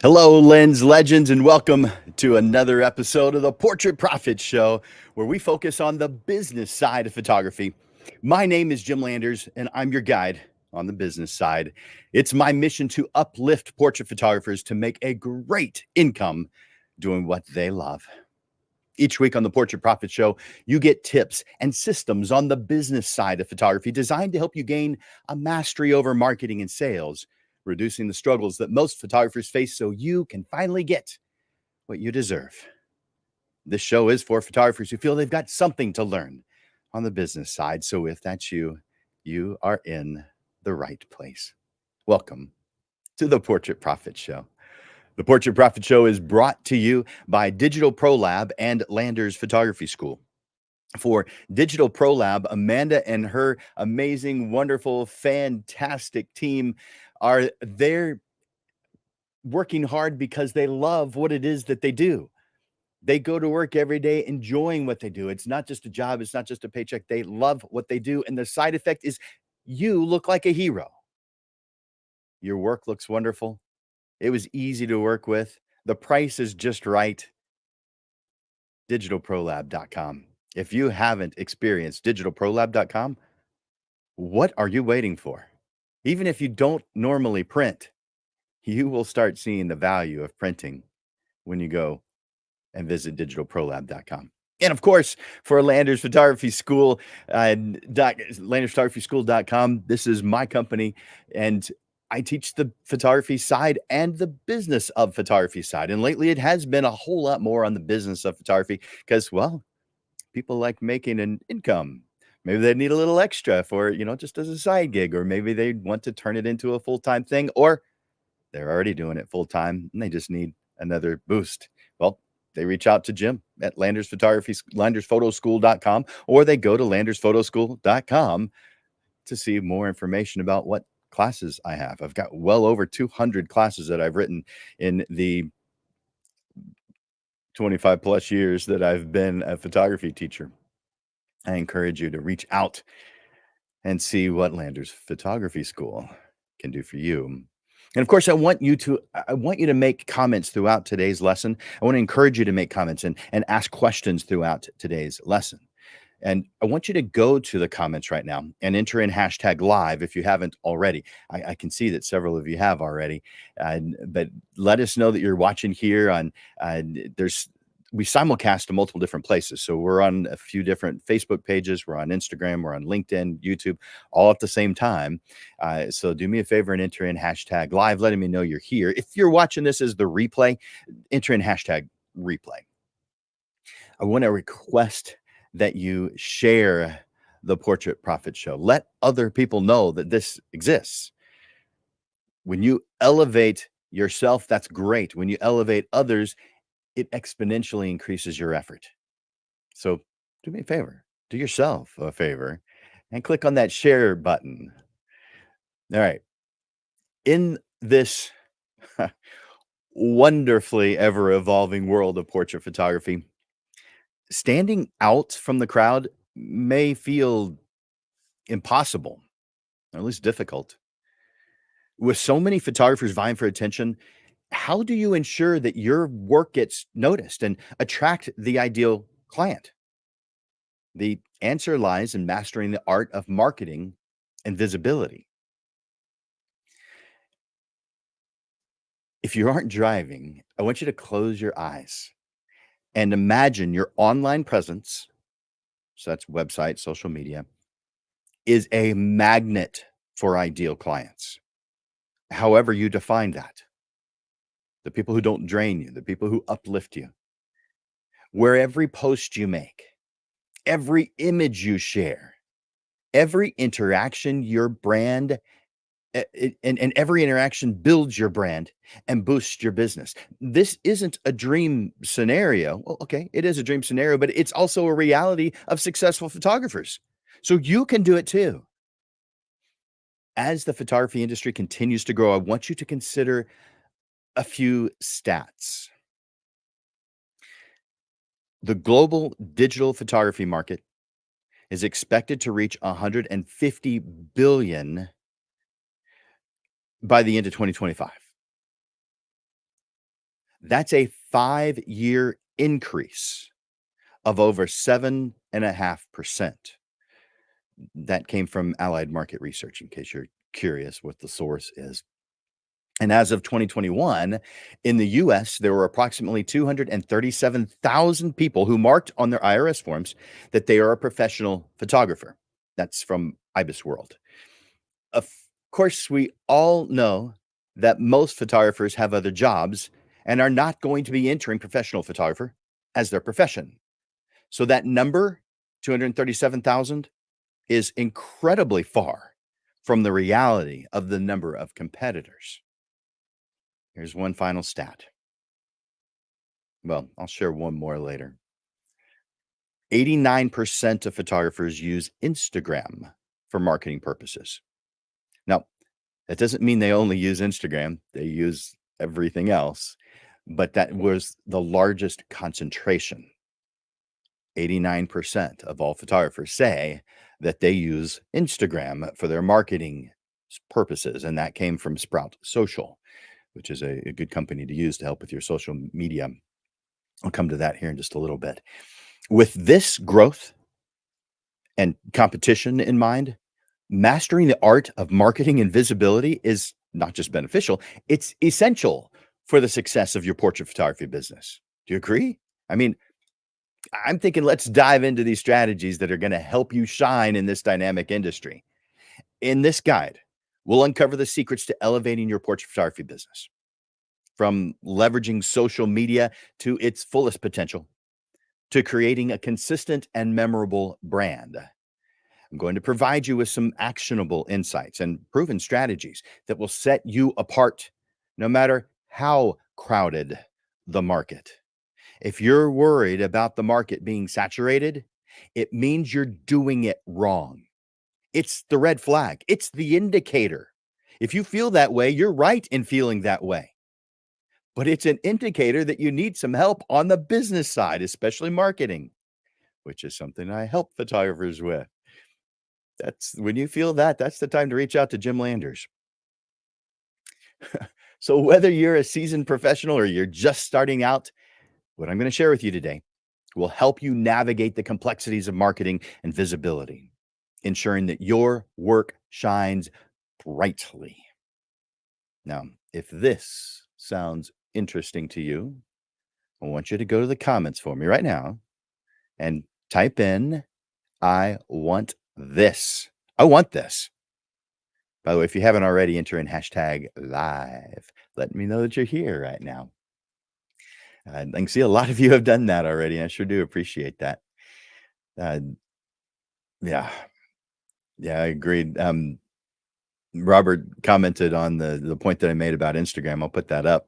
Hello, Lens Legends, and welcome to another episode of the Portrait Profit Show, where we focus on the business side of photography. My name is Jim Landers, and I'm your guide on the business side. It's my mission to uplift portrait photographers to make a great income doing what they love. Each week on the Portrait Profit Show, you get tips and systems on the business side of photography designed to help you gain a mastery over marketing and sales, reducing the struggles that most photographers face so you can finally get what you deserve. This show is for photographers who feel they've got something to learn on the business side. So if that's you, you are in the right place. Welcome to the Portrait Profit Show. The Portrait Profit Show is brought to you by Digital Pro Lab and Landers Photography School. For Digital Pro Lab, Amanda and her amazing, wonderful, fantastic team are there working hard because they love what it is that they do. They go to work every day enjoying what they do. It's not just a job, it's not just a paycheck. They love what they do. And the side effect is you look like a hero. Your work looks wonderful. It was easy to work with. The price is just right. Digitalprolab.com. If you haven't experienced digitalprolab.com, what are you waiting for? Even if you don't normally print, you will start seeing the value of printing when you go and visit digitalprolab.com. And of course, for Landers Photography School, landersphotography.school.com, this is my company, and I teach the photography side and the business of photography side. And lately, it has been a whole lot more on the business of photography because, well, people like making an income. Maybe they need a little extra for, just as a side gig, or maybe they want to turn it into a full-time thing, or they're already doing it full time and they just need another boost. Well, they reach out to Jim at landersphotoschool.com, or they go to landersphotoschool.com to see more information about what classes I have. I've got well over 200 classes that I've written in the 25 plus years that I've been a photography teacher. I encourage you to reach out and see what Landers Photography School can do for you. And of course, I want you to make comments throughout today's lesson. I want to encourage you to make comments and ask questions throughout today's lesson. And I want you to go to the comments right now and enter in hashtag live if you haven't already. I can see that several of you have already, but let us know that you're watching here on. We simulcast to multiple different places. So we're on a few different Facebook pages. We're on Instagram. We're on LinkedIn, YouTube, all at the same time. So do me a favor and enter in hashtag live, letting me know you're here. If you're watching this as the replay, enter in hashtag replay. I want to request that you share the Portrait Profit Show. Let other people know that this exists. When you elevate yourself, that's great. When you elevate others, it exponentially increases your effort. So do me a favor, do yourself a favor, and click on that share button. All right. In this wonderfully ever evolving world of portrait photography, standing out from the crowd may feel impossible, or at least difficult. With so many photographers vying for attention, how do you ensure that your work gets noticed and attract the ideal client? The answer lies in mastering the art of marketing and visibility. If you aren't driving, I want you to close your eyes and imagine your online presence, so that's website, social media, is a magnet for ideal clients. However you define that. The people who don't drain you, the people who uplift you. Where every post you make, every image you share, every interaction your brand and every interaction builds your brand and boosts your business. This isn't a dream scenario. Well, okay, it is a dream scenario, but it's also a reality of successful photographers. So you can do it too. As the photography industry continues to grow, I want you to consider a few stats. The global digital photography market is expected to reach 150 billion by the end of 2025. That's a 5-year increase of over 7.5%. That came from Allied Market Research, in case you're curious what the source is. And as of 2021, in the US, there were approximately 237,000 people who marked on their IRS forms that they are a professional photographer. That's from IBIS World. Of course, we all know that most photographers have other jobs and are not going to be entering professional photographer as their profession. So that number, 237,000, is incredibly far from the reality of the number of competitors. Here's one final stat. Well, I'll share one more later. 89% of photographers use Instagram for marketing purposes. Now, that doesn't mean they only use Instagram, they use everything else, but that was the largest concentration. 89% of all photographers say that they use Instagram for their marketing purposes, and that came from Sprout Social, which is a good company to use to help with your social media. I'll come to that here in just a little bit. With this growth and competition in mind, mastering the art of marketing and visibility is not just beneficial, it's essential for the success of your portrait photography business. Do you agree? I mean, I'm thinking let's dive into these strategies that are going to help you shine in this dynamic industry. In this guide, we'll uncover the secrets to elevating your portrait photography business, from leveraging social media to its fullest potential to creating a consistent and memorable brand. I'm going to provide you with some actionable insights and proven strategies that will set you apart no matter how crowded the market. If you're worried about the market being saturated, it means you're doing it wrong. It's the red flag, it's the indicator. If you feel that way, you're right in feeling that way. But it's an indicator that you need some help on the business side, especially marketing, which is something I help photographers with. That's when you feel that, that's the time to reach out to Jim Landers. So whether you're a seasoned professional or you're just starting out, what I'm going to share with you today will help you navigate the complexities of marketing and visibility, ensuring that your work shines brightly. Now, if this sounds interesting to you, I want you to go to the comments for me right now and type in, I want this. I want this. By the way, if you haven't already, enter in hashtag live. Let me know that you're here right now. I can see a lot of you have done that already. I sure do appreciate that. Uh, yeah, yeah, I agreed. Robert commented on the point that I made about Instagram. I'll put that up.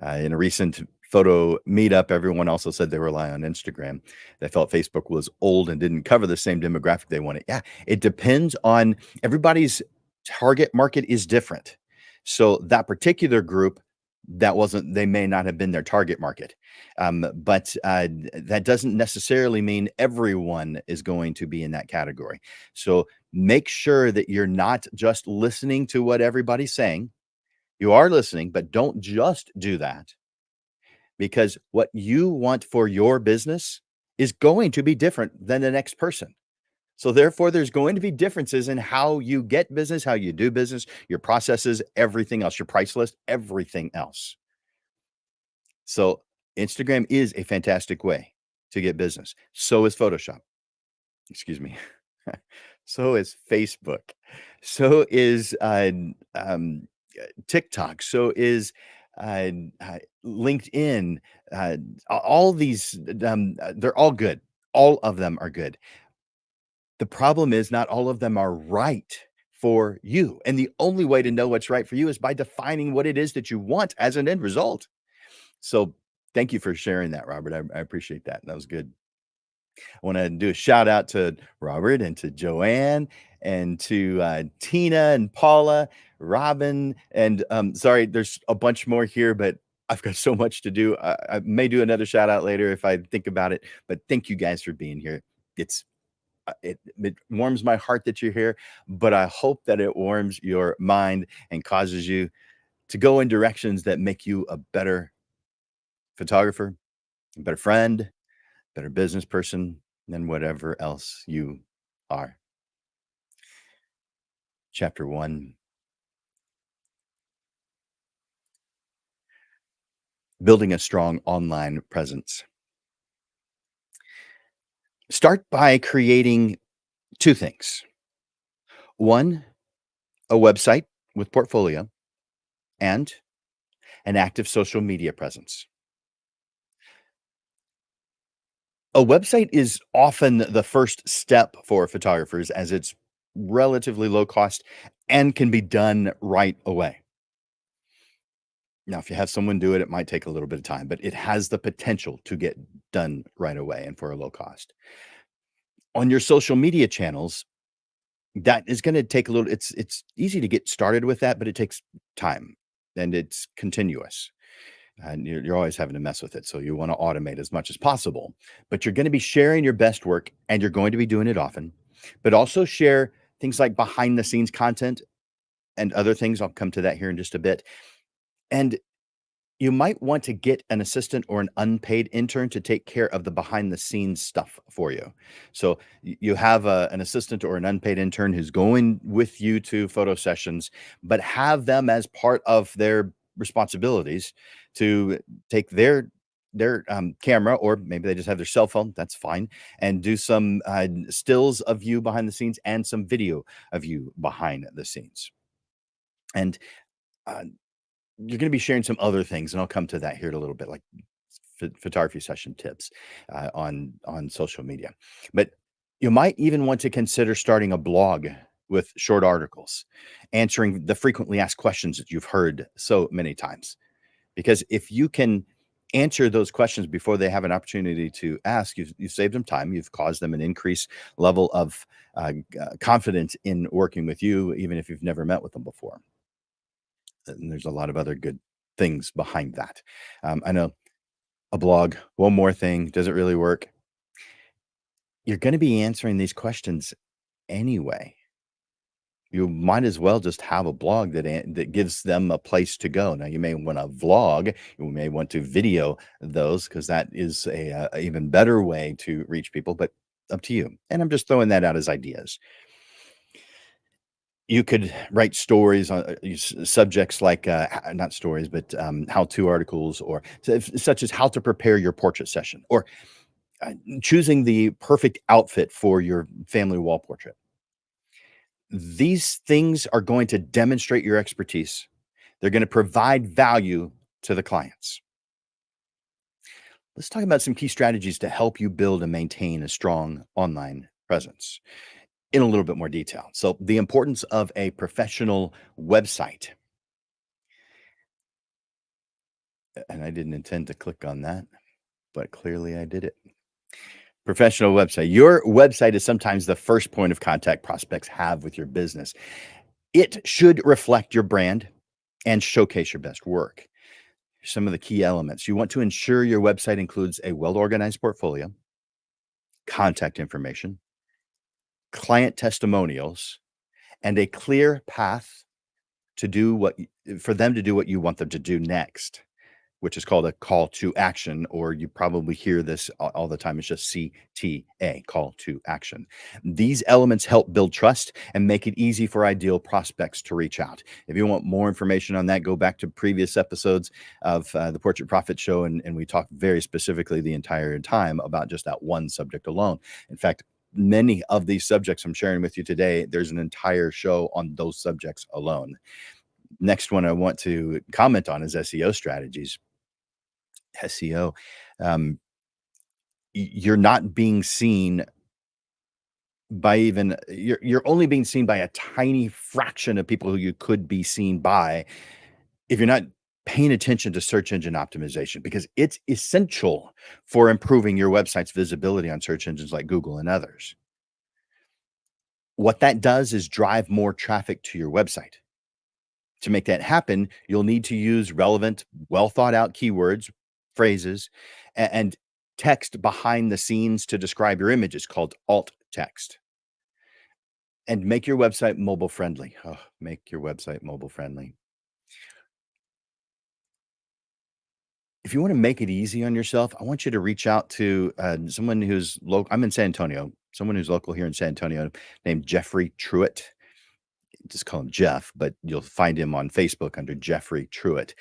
In a recent photo meetup, everyone also said they rely on Instagram. They felt Facebook was old and didn't cover the same demographic they wanted. Yeah, it depends on everybody's target market is different. So that particular group, that wasn't, they may not have been their target market. But that doesn't necessarily mean everyone is going to be in that category. So make sure that you're not just listening to what everybody's saying. You are listening, but don't just do that, because what you want for your business is going to be different than the next person. So therefore, there's going to be differences in how you get business, how you do business, your processes, everything else, your price list, everything else. So Instagram is a fantastic way to get business. So is Photoshop. Excuse me. So is Facebook. So is TikTok. So is uh, uh, LinkedIn. Uh, all these, they're all good. All of them are good. The problem is not all of them are right for you. And the only way to know what's right for you is by defining what it is that you want as an end result. So thank you for sharing that, Robert. I appreciate that. That was good. I want to do a shout out to Robert and to Joanne and to Tina and Paula, Robin, and sorry, there's a bunch more here, but I've got so much to do. I may do another shout out later if I think about it. But thank you guys for being here. It's it warms my heart that you're here, but I hope that it warms your mind and causes you to go in directions that make you a better photographer, a better friend, better business person, than whatever else you are. Chapter one, building a strong online presence. Start by creating two things. One, a website with portfolio and an active social media presence. A website is often the first step for photographers as it's relatively low cost and can be done right away. Now, if you have someone do it, it might take a little bit of time, but it has the potential to get done right away and for a low cost. On your social media channels, that is gonna take a little it's easy to get started with that, but it takes time and it's continuous. And you're always having to mess with it. So you want to automate as much as possible. But you're going to be sharing your best work and you're going to be doing it often. But also share things like behind the scenes content and other things. I'll come to that here in just a bit. And you might want to get an assistant or an unpaid intern to take care of the behind the scenes stuff for you. So you have an assistant or an unpaid intern who's going with you to photo sessions, but have them as part of their responsibilities to take their camera, or maybe they just have their cell phone. That's fine, and do some stills of you behind the scenes and some video of you behind the scenes. And uh, you're gonna be sharing some other things, and I'll come to that here in a little bit, like photography session tips, on social media. But you might even want to consider starting a blog with short articles, answering the frequently asked questions that you've heard so many times. Because if you can answer those questions before they have an opportunity to ask, you've saved them time, you've caused them an increased level of, confidence in working with you, even if you've never met with them before. And there's a lot of other good things behind that. I know a blog, one more thing, does it really work? You're going to be answering these questions anyway. You might as well just have a blog that gives them a place to go. Now, you may want to vlog, you may want to video those because that is a even better way to reach people, but up to you. And I'm just throwing that out as ideas. You could write stories on subjects like not stories, but how-to articles, or such as how to prepare your portrait session, or choosing the perfect outfit for your family wall portrait. These things are going to demonstrate your expertise. They're going to provide value to the clients. Let's talk about some key strategies to help you build and maintain a strong online presence in a little bit more detail. So, the importance of a professional website. And I didn't intend to click on that, but clearly I did it. Professional website. Your website is sometimes the first point of contact prospects have with your business. It should reflect your brand and showcase your best work. Some of the key elements. You want to ensure your website includes a well organized portfolio, contact information, client testimonials, and a clear path to do for them to do what you want them to do next, which is called a call to action, or you probably hear this all the time. It's just CTA, call to action. These elements help build trust and make it easy for ideal prospects to reach out. If you want more information on that, go back to previous episodes of the Portrait Profit Show, and we talked very specifically the entire time about just that one subject alone. In fact, many of these subjects I'm sharing with you today, there's an entire show on those subjects alone. Next one I want to comment on is SEO strategies. SEO, um, you're not being seen by even you're only being seen by a tiny fraction of people who you could be seen by if you're not paying attention to search engine optimization, because it's essential for improving your website's visibility on search engines like Google and others. What that does is drive more traffic to your website. To make that happen, you'll need to use relevant, well thought out keywords, phrases, and text behind the scenes to describe your images called alt text. And make your website mobile friendly. Oh, make your website mobile friendly. If you want to make it easy on yourself, I want you to reach out to someone who's local. I'm in San Antonio. Someone who's local here in San Antonio named Jeffrey Truitt. Just call him Jeff, but you'll find him on Facebook under Jeffrey Truitt.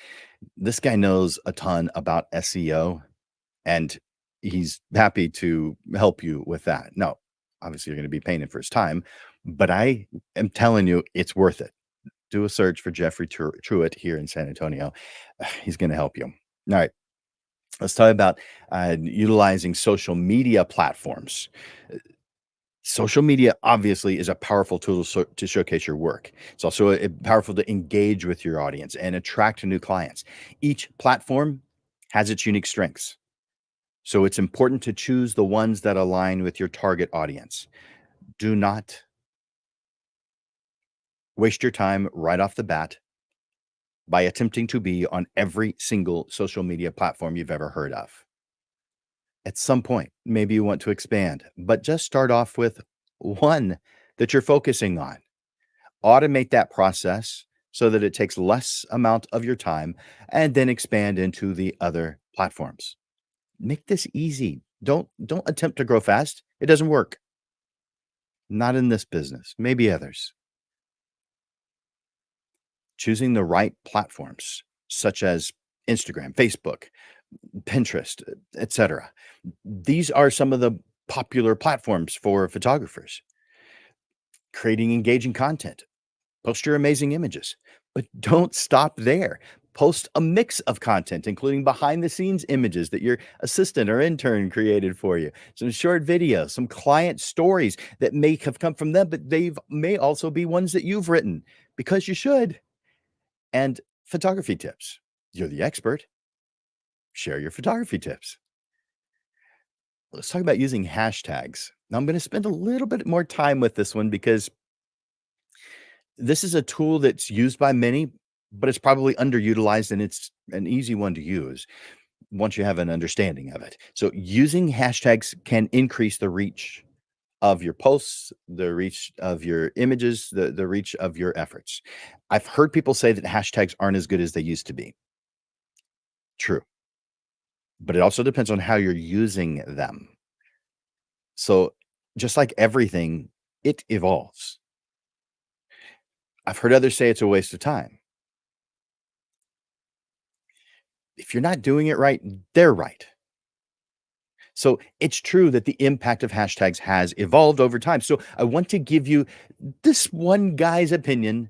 This guy knows a ton about SEO, and he's happy to help you with that. Now, obviously, you're going to be paying him for his time, but I am telling you, it's worth it. Do a search for Jeffrey Truitt here in San Antonio. He's going to help you. All right. Let's talk about utilizing social media platforms. Social media obviously is a powerful tool to showcase your work. It's also powerful to engage with your audience and attract new clients. Each platform has its unique strengths. So it's important to choose the ones that align with your target audience. Do not waste your time right off the bat by attempting to be on every single social media platform you've ever heard of. At some point, maybe you want to expand, but just start off with one that you're focusing on. Automate that process so that it takes less amount of your time and then expand into the other platforms. Make this easy. Don't attempt to grow fast. It doesn't work. Not in this business, maybe others. Choosing the right platforms such as Instagram, Facebook, Pinterest, etc. These are some of the popular platforms for photographers. Creating engaging content. Post your amazing images, but don't stop there. Post a mix of content, including behind the scenes images that your assistant or intern created for you, some short videos, some client stories that may have come from them, but they may also be ones that you've written because you should. And photography tips. You're the expert. Share your photography tips. Let's talk about using hashtags. Now, I'm going to spend a little bit more time with this one because this is a tool that's used by many, but it's probably underutilized and it's an easy one to use once you have an understanding of it. So, using hashtags can increase the reach of your posts, the reach of your images, the reach of your efforts. I've heard people say that hashtags aren't as good as they used to be. True, but it also depends on how you're using them. So, just like everything, it evolves. I've heard others say it's a waste of time. If you're not doing it right, they're right. So it's true that the impact of hashtags has evolved over time. So I want to give you this one guy's opinion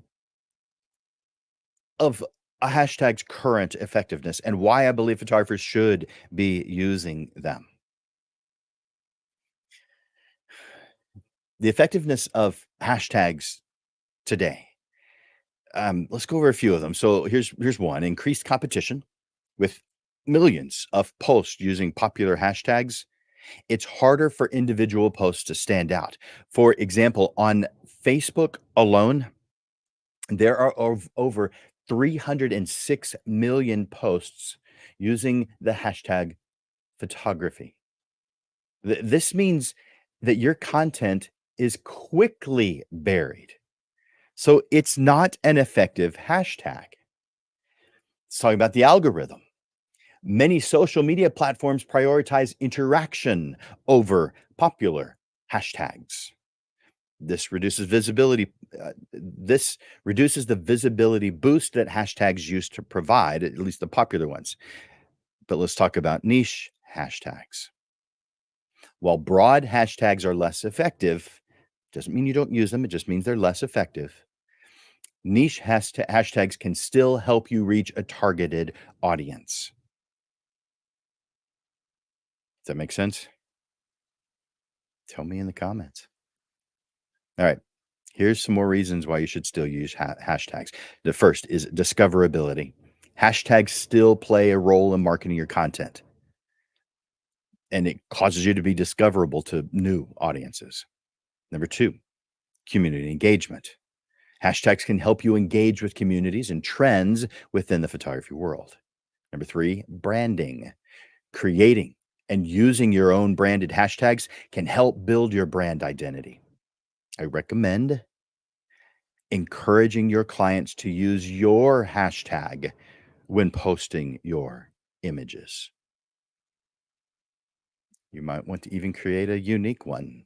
of a hashtag's current effectiveness and why I believe photographers should be using them. The effectiveness of hashtags today. Let's go over a few of them. So here's one: increased competition with millions of posts using popular hashtags. It's harder for individual posts to stand out. For example, on Facebook alone, there are over 306 million posts using the hashtag photography. This means that your content is quickly buried. So it's not an effective hashtag. Let's talk about the algorithm. Many social media platforms prioritize interaction over popular hashtags. This reduces the visibility boost that hashtags used to provide, at least the popular ones. But let's talk about niche hashtags. While broad hashtags are less effective, doesn't mean you don't use them, it just means they're less effective. Niche hashtags can still help you reach a targeted audience. Does that make sense? Tell me in the comments. All right. Here's some more reasons why you should still use hashtags. The first is discoverability. Hashtags still play a role in marketing your content, and it causes you to be discoverable to new audiences. Number two, community engagement. Hashtags can help you engage with communities and trends within the photography world. Number three, branding. Creating and using your own branded hashtags can help build your brand identity. I recommend encouraging your clients to use your hashtag when posting your images. You might want to even create a unique one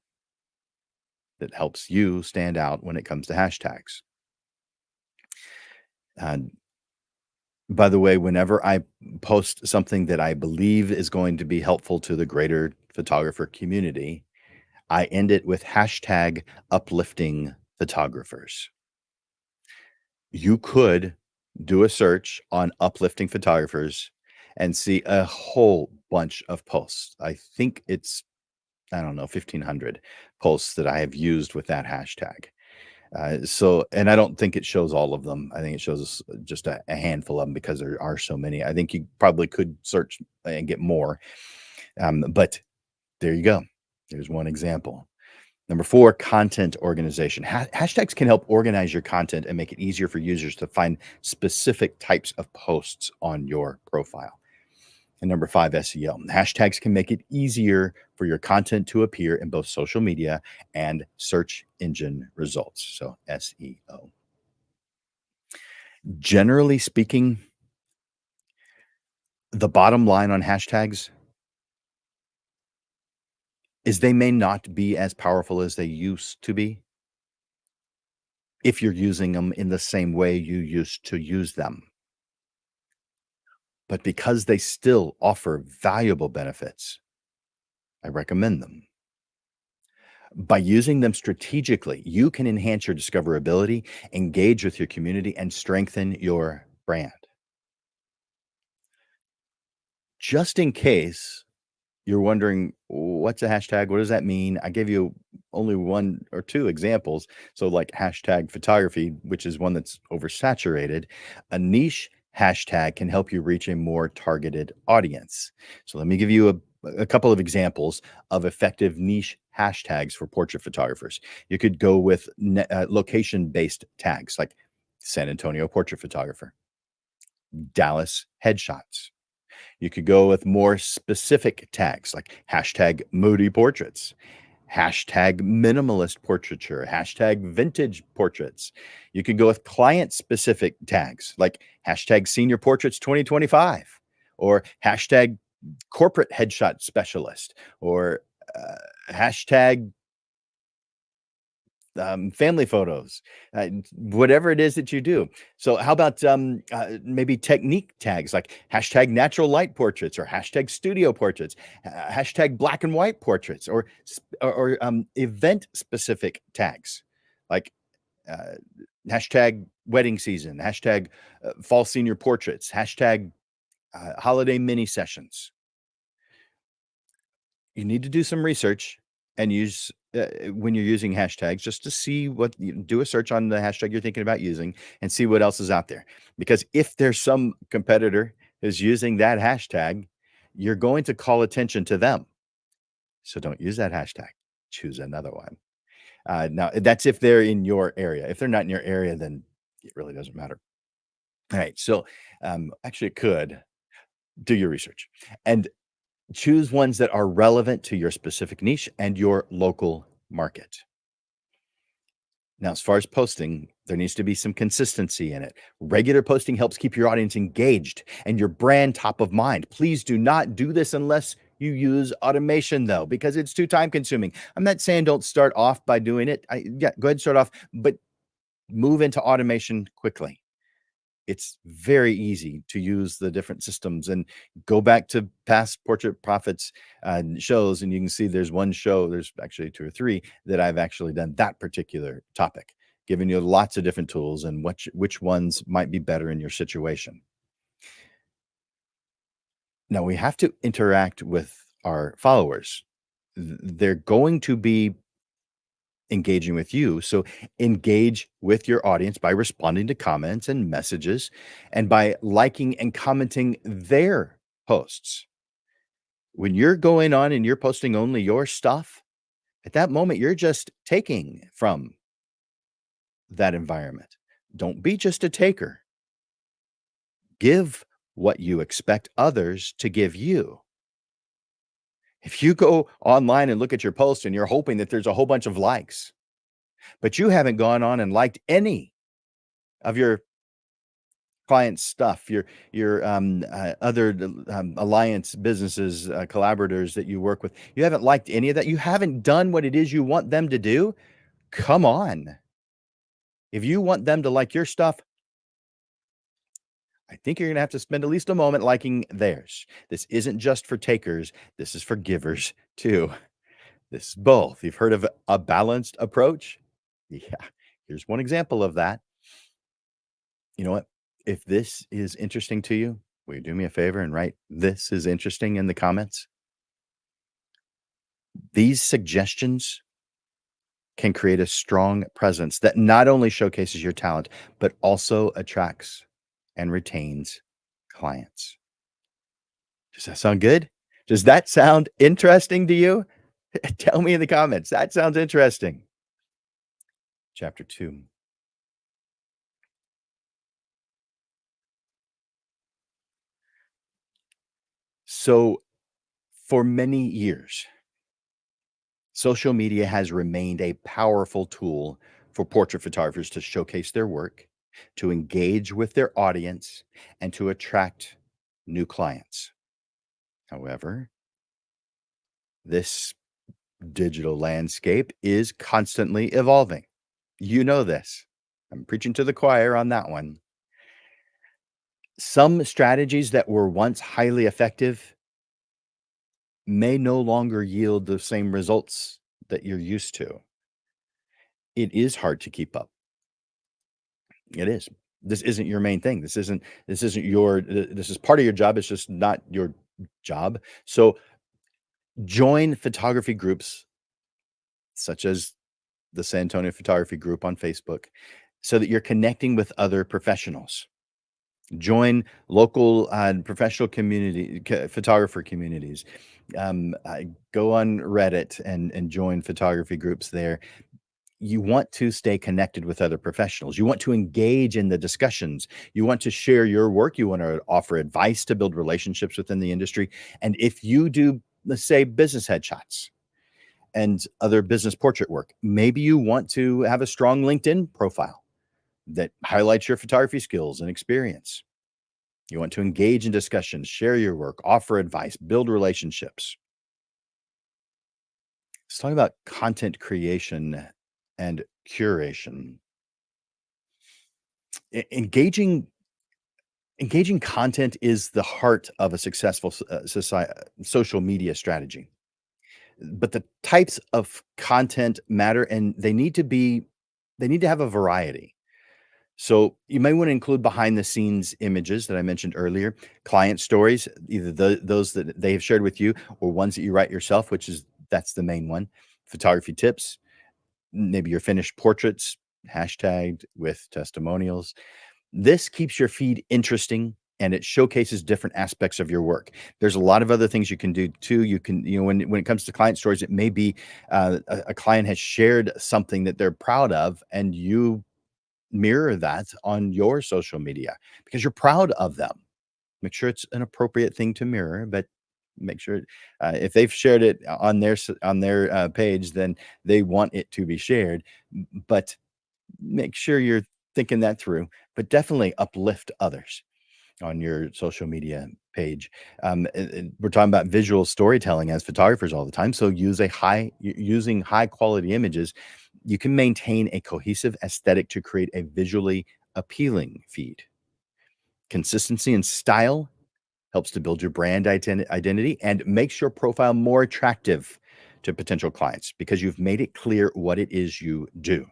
that helps you stand out when it comes to hashtags. And by the way, whenever I post something that I believe is going to be helpful to the greater photographer community, I end it with hashtag uplifting photographers. You could do a search on uplifting photographers and see a whole bunch of posts. I think it's, I don't know, 1,500 posts that I have used with that hashtag. And I don't think it shows all of them. I think it shows just a handful of them because there are so many. I think you probably could search and get more. But there you go. There's one example. Number 4, content organization. Hashtags can help organize your content and make it easier for users to find specific types of posts on your profile. And number 5, SEO. Hashtags can make it easier for your content to appear in both social media and search engine results. So SEO. Generally speaking, the bottom line on hashtags is they may not be as powerful as they used to be if you're using them in the same way you used to use them. But because they still offer valuable benefits, I recommend them. By using them strategically, you can enhance your discoverability, engage with your community, and strengthen your brand. Just in case you're wondering, what's a hashtag? What does that mean? I gave you only 1 or 2 examples. So, like hashtag photography, which is one that's oversaturated, a niche hashtag can help you reach a more targeted audience. So, let me give you a couple of examples of effective niche hashtags for portrait photographers. You could go with location based tags like San Antonio portrait photographer, Dallas headshots. You could go with more specific tags like hashtag moody portraits, hashtag minimalist portraiture, hashtag vintage portraits. You could go with client specific tags like hashtag senior portraits 2025 or hashtag corporate headshot specialist or hashtag family photos, whatever it is that you do. So, how about maybe technique tags like hashtag natural light portraits or hashtag studio portraits, hashtag black and white portraits, or event specific tags like uh, hashtag wedding season, hashtag fall senior portraits, hashtag holiday mini sessions. You need to do some research and use when you're using hashtags just to see what you do a search on the hashtag you're thinking about using and see what else is out there. Because if there's some competitor who's using that hashtag, you're going to call attention to them. So don't use that hashtag. Choose another one. Now, that's if they're in your area. If they're not in your area, then it really doesn't matter. All right. So actually, it could do your research. And choose ones that are relevant to your specific niche and your local market. Now, as far as posting, there needs to be some consistency in it. Regular posting helps keep your audience engaged and your brand top of mind. Please do not do this unless you use automation, though, because it's too time consuming. I'm not saying don't start off by doing it. Yeah, go ahead and start off, but move into automation quickly. It's very easy to use the different systems and go back to past Portrait Profits shows, and you can see there's one show, there's actually 2 or 3 that I've actually done that particular topic, giving you lots of different tools and which ones might be better in your situation. Now we have to interact with our followers. They're going to be engaging with you. So engage with your audience by responding to comments and messages and by liking and commenting their posts. When you're going on and you're posting only your stuff, at that moment, you're just taking from that environment. Don't be just a taker. Give what you expect others to give you. If you go online and look at your post and you're hoping that there's a whole bunch of likes, but you haven't gone on and liked any of your client stuff, your other alliance businesses, collaborators that you work with. You haven't liked any of that. You haven't done what it is you want them to do. Come on. If you want them to like your stuff, I think you're going to have to spend at least a moment liking theirs. This isn't just for takers. This is for givers too. This is both. You've heard of a balanced approach? Yeah. Here's one example of that. You know what? If this is interesting to you, will you do me a favor and write "This is interesting" in the comments? These suggestions can create a strong presence that not only showcases your talent, but also attracts and retains clients. Does that sound good? Does that sound interesting to you? Tell me in the comments. That sounds interesting. Chapter 2. So, for many years, social media has remained a powerful tool for portrait photographers to showcase their work, to engage with their audience, and to attract new clients. However, this digital landscape is constantly evolving. You know this. I'm preaching to the choir on that one. Some strategies that were once highly effective may no longer yield the same results that you're used to. It is hard to keep up. It is. This isn't your main thing. This isn't your this is part of your job. It's just not your job. So join photography groups such as the San Antonio Photography Group on Facebook so that you're connecting with other professionals. Join local professional photographer communities. Go on Reddit and join photography groups there. You want to stay connected with other professionals. You want to engage in the discussions. You want to share your work. You want to offer advice to build relationships within the industry. And if you do, let's say, business headshots and other business portrait work, maybe you want to have a strong LinkedIn profile that highlights your photography skills and experience. You want to engage in discussions, share your work, offer advice, build relationships. Let's talk about content creation and curation. Engaging content is the heart of a successful social media strategy. But the types of content matter, and they need to have a variety. So you may want to include behind the scenes images that I mentioned earlier, client stories, either those that they have shared with you or ones that you write yourself, which is that's the main one. Photography tips, maybe your finished portraits, hashtagged with testimonials. This keeps your feed interesting and it showcases different aspects of your work. There's a lot of other things you can do too. You can, when it comes to client stories, it may be a client has shared something that they're proud of, and you mirror that on your social media because you're proud of them. Make sure it's an appropriate thing to mirror, but make sure if they've shared it on their page, then they want it to be shared. But make sure you're thinking that through. But definitely uplift others on your social media page. We're talking about visual storytelling as photographers all the time. So using high quality images, you can maintain a cohesive aesthetic to create a visually appealing feed. Consistency and style helps to build your brand identity and makes your profile more attractive to potential clients because you've made it clear what it is you do.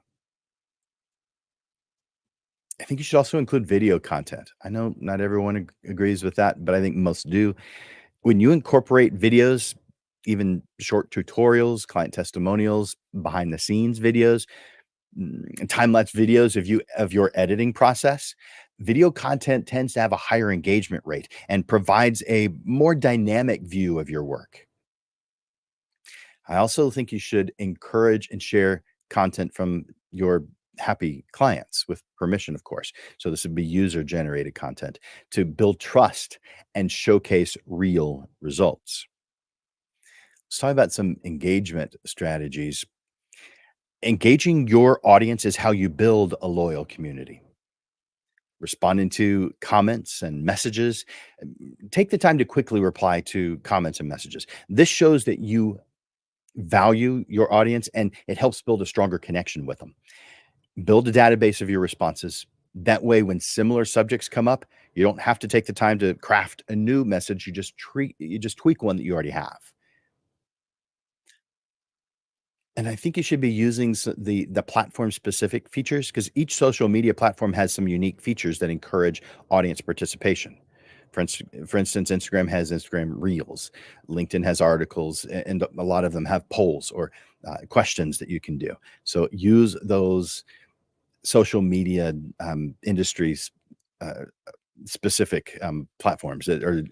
I think you should also include video content. I know not everyone agrees with that, but I think most do. When you incorporate videos, even short tutorials, client testimonials, behind the scenes videos, time lapse videos of your editing process, video content tends to have a higher engagement rate and provides a more dynamic view of your work. I also think you should encourage and share content from your happy clients with permission, of course. So this would be user generated content to build trust and showcase real results. Let's talk about some engagement strategies. Engaging your audience is how you build a loyal community. responding to comments and messages. Take the time to quickly reply to comments and messages. This shows that you value your audience and it helps build a stronger connection with them. Build a database of your responses. That way, when similar subjects come up, you don't have to take the time to craft a new message. You just tweak one that you already have. And I think you should be using the platform specific features because each social media platform has some unique features that encourage audience participation. For instance, Instagram has Instagram Reels, LinkedIn has articles, and a lot of them have polls or questions that you can do. So use those social media industries uh, specific platforms that are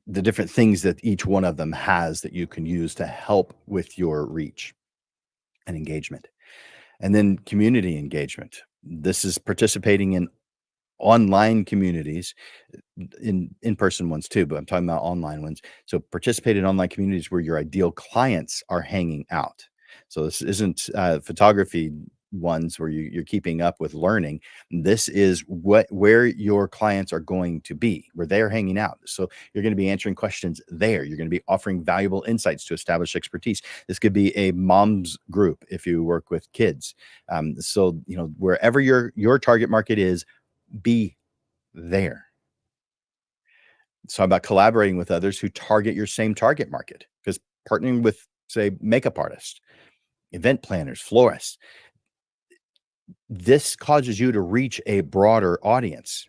the different things that each one of them has that you can use to help with your reach and engagement. And then community engagement. This is participating in online communities, in-person ones too, but I'm talking about online ones. So participate in online communities where your ideal clients are hanging out. So this isn't photography ones where you're keeping up with learning. This is where your clients are going to be, where they're hanging out. So you're going to be answering questions there. You're going to be offering valuable insights to establish expertise. This could be a mom's group if you work with kids. So wherever your target market is, be there. It's all about collaborating with others who target your same target market because partnering with, say, makeup artists, event planners, florists, this causes you to reach a broader audience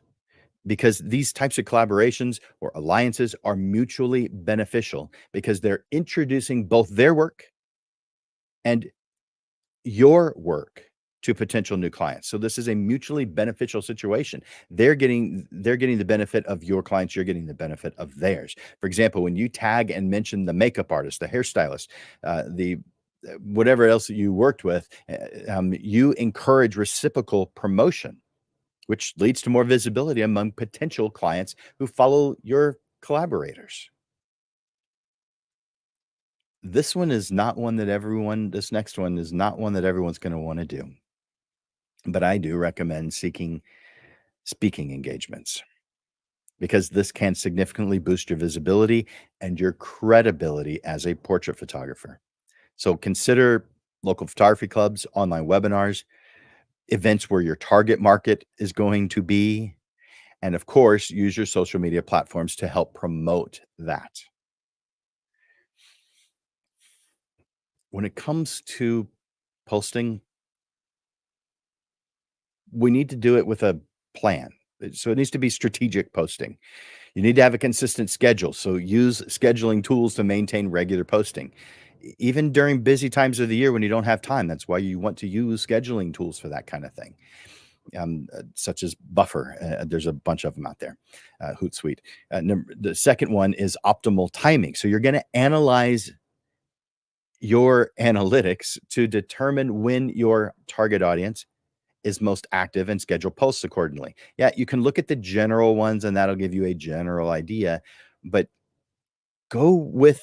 because these types of collaborations or alliances are mutually beneficial because they're introducing both their work and your work to potential new clients. So this is a mutually beneficial situation. They're getting the benefit of your clients, you're getting the benefit of theirs. For example, when you tag and mention the makeup artist, the hairstylist, the whatever else that you worked with, you encourage reciprocal promotion, which leads to more visibility among potential clients who follow your collaborators. This next one is not one that everyone's going to want to do. But I do recommend seeking speaking engagements because this can significantly boost your visibility and your credibility as a portrait photographer. So consider local photography clubs, online webinars, events where your target market is going to be, and of course, use your social media platforms to help promote that. When it comes to posting, we need to do it with a plan. So it needs to be strategic posting. You need to have a consistent schedule, so use scheduling tools to maintain regular posting. Even during busy times of the year when you don't have time, that's why you want to use scheduling tools for that kind of thing, such as Buffer. There's a bunch of them out there, Hootsuite. The second one is optimal timing. So you're going to analyze your analytics to determine when your target audience is most active and schedule posts accordingly. Yeah, you can look at the general ones and that'll give you a general idea, but go with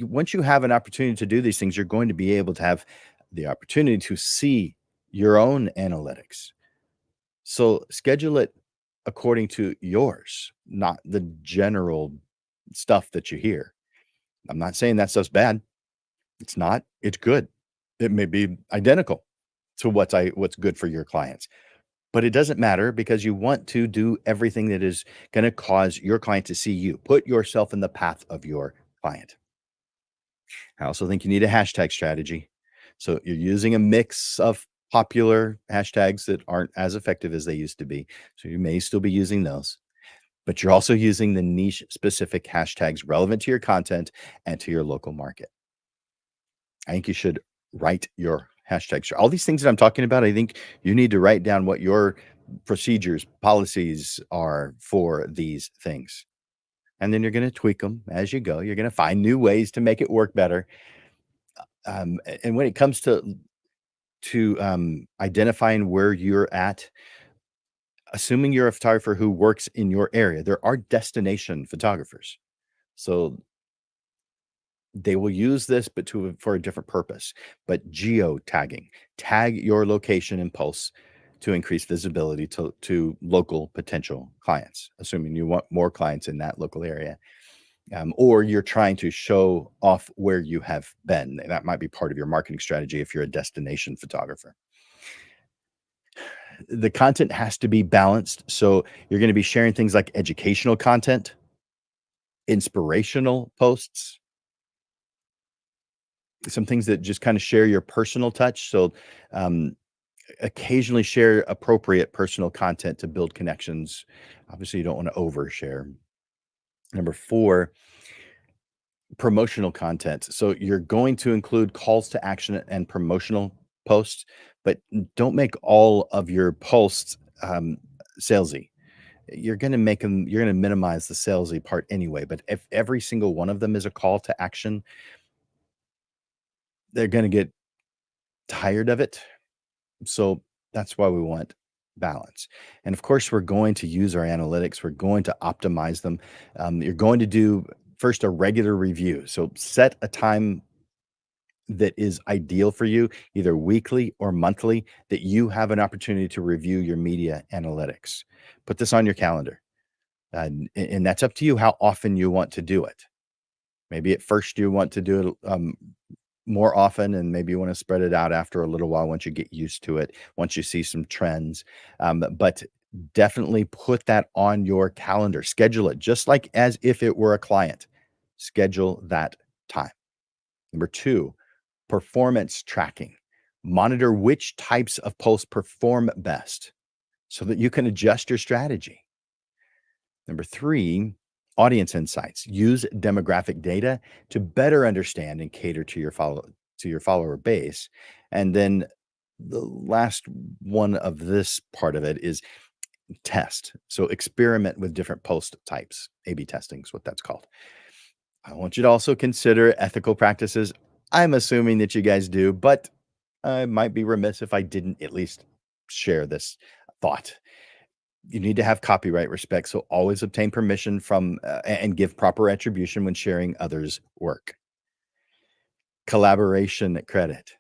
once you have an opportunity to do these things, you're going to be able to have the opportunity to see your own analytics. So schedule it according to yours, not the general stuff that you hear. I'm not saying that stuff's bad. It's not. It's good. It may be identical to what's good for your clients. But it doesn't matter because you want to do everything that is going to cause your client to see you. Put yourself in the path of your client. I also think you need a hashtag strategy. So you're using a mix of popular hashtags that aren't as effective as they used to be. So you may still be using those, but you're also using the niche specific hashtags relevant to your content and to your local market. I think you should write your hashtags. All these things that I'm talking about, I think you need to write down what your procedures, policies are for these things. And then you're going to tweak them as you go. You're going to find new ways to make it work better. And when it comes to identifying where you're at, assuming you're a photographer who works in your area, there are destination photographers. So They will use this, but for a different purpose. But geo tagging, tag your location and posts to increase visibility to local potential clients, assuming you want more clients in that local area, or you're trying to show off where you have been. That might be part of your marketing strategy if you're a destination photographer. The content has to be balanced. So you're going to be sharing things like educational content, inspirational posts, some things that just kind of share your personal touch. So, um, occasionally share appropriate personal content to build connections. Obviously, you don't want to overshare. Number four, promotional content. So you're going to include calls to action and promotional posts, but don't make all of your posts salesy. You're going to minimize the salesy part anyway. But if every single one of them is a call to action, they're going to get tired of it. So that's why we want balance. And of course, we're going to use our analytics, we're going to optimize them. You're going to do first a regular review. So set a time that is ideal for you, either weekly or monthly, that you have an opportunity to review your media analytics. Put this on your calendar. And that's up to you how often you want to do it. Maybe at first you want to do it more often, and maybe you want to spread it out after a little while once you get used to it, once you see some trends. But definitely put that on your calendar. Schedule it just like as if it were a client. Schedule that time. Number two, performance tracking. Monitor which types of posts perform best so that you can adjust your strategy. Number three, audience insights. Use demographic data to better understand and cater to your follower base. And then the last one of this part of it is test. So experiment with different post types. A/B testing is what that's called. I want you to also consider ethical practices. I'm assuming that you guys do, but I might be remiss if I didn't at least share this thought. You need to have copyright respect, so always obtain permission from and give proper attribution when sharing others' work. Collaboration credit.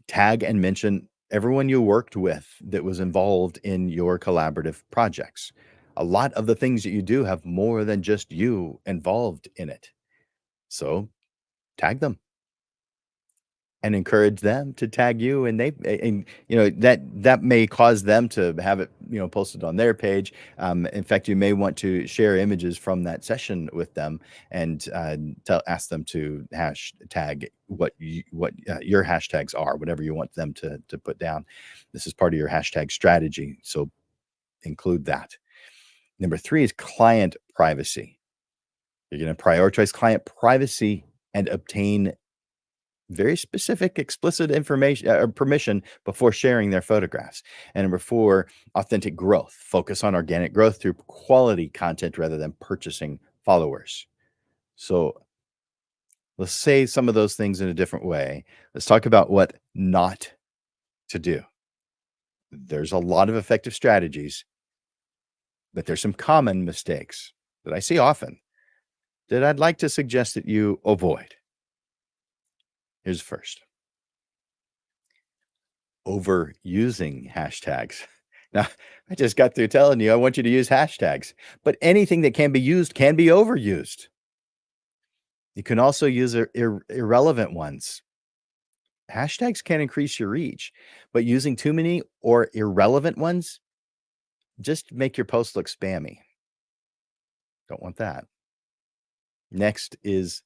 Tag and mention everyone you worked with that was involved in your collaborative projects. A lot of the things that you do have more than just you involved in it. So tag them and encourage them to tag you, and that may cause them to have it posted on their page. In fact, you may want to share images from that session with them and ask them to hashtag what your hashtags are, whatever you want them to put down. This is part of your hashtag strategy, so include that. Number three is client privacy. You're going to prioritize client privacy and obtain very specific, explicit information or permission before sharing their photographs. And number four, authentic growth. Focus on organic growth through quality content rather than purchasing followers. So let's say some of those things in a different way. Let's talk about what not to do. There's a lot of effective strategies, but there's some common mistakes that I see often that I'd like to suggest that you avoid. Here's the first: overusing hashtags. Now, I just got through telling you I want you to use hashtags, but anything that can be used can be overused. You can also use irrelevant ones. Hashtags can increase your reach, but using too many or irrelevant ones just make your post look spammy. Don't want that. Next is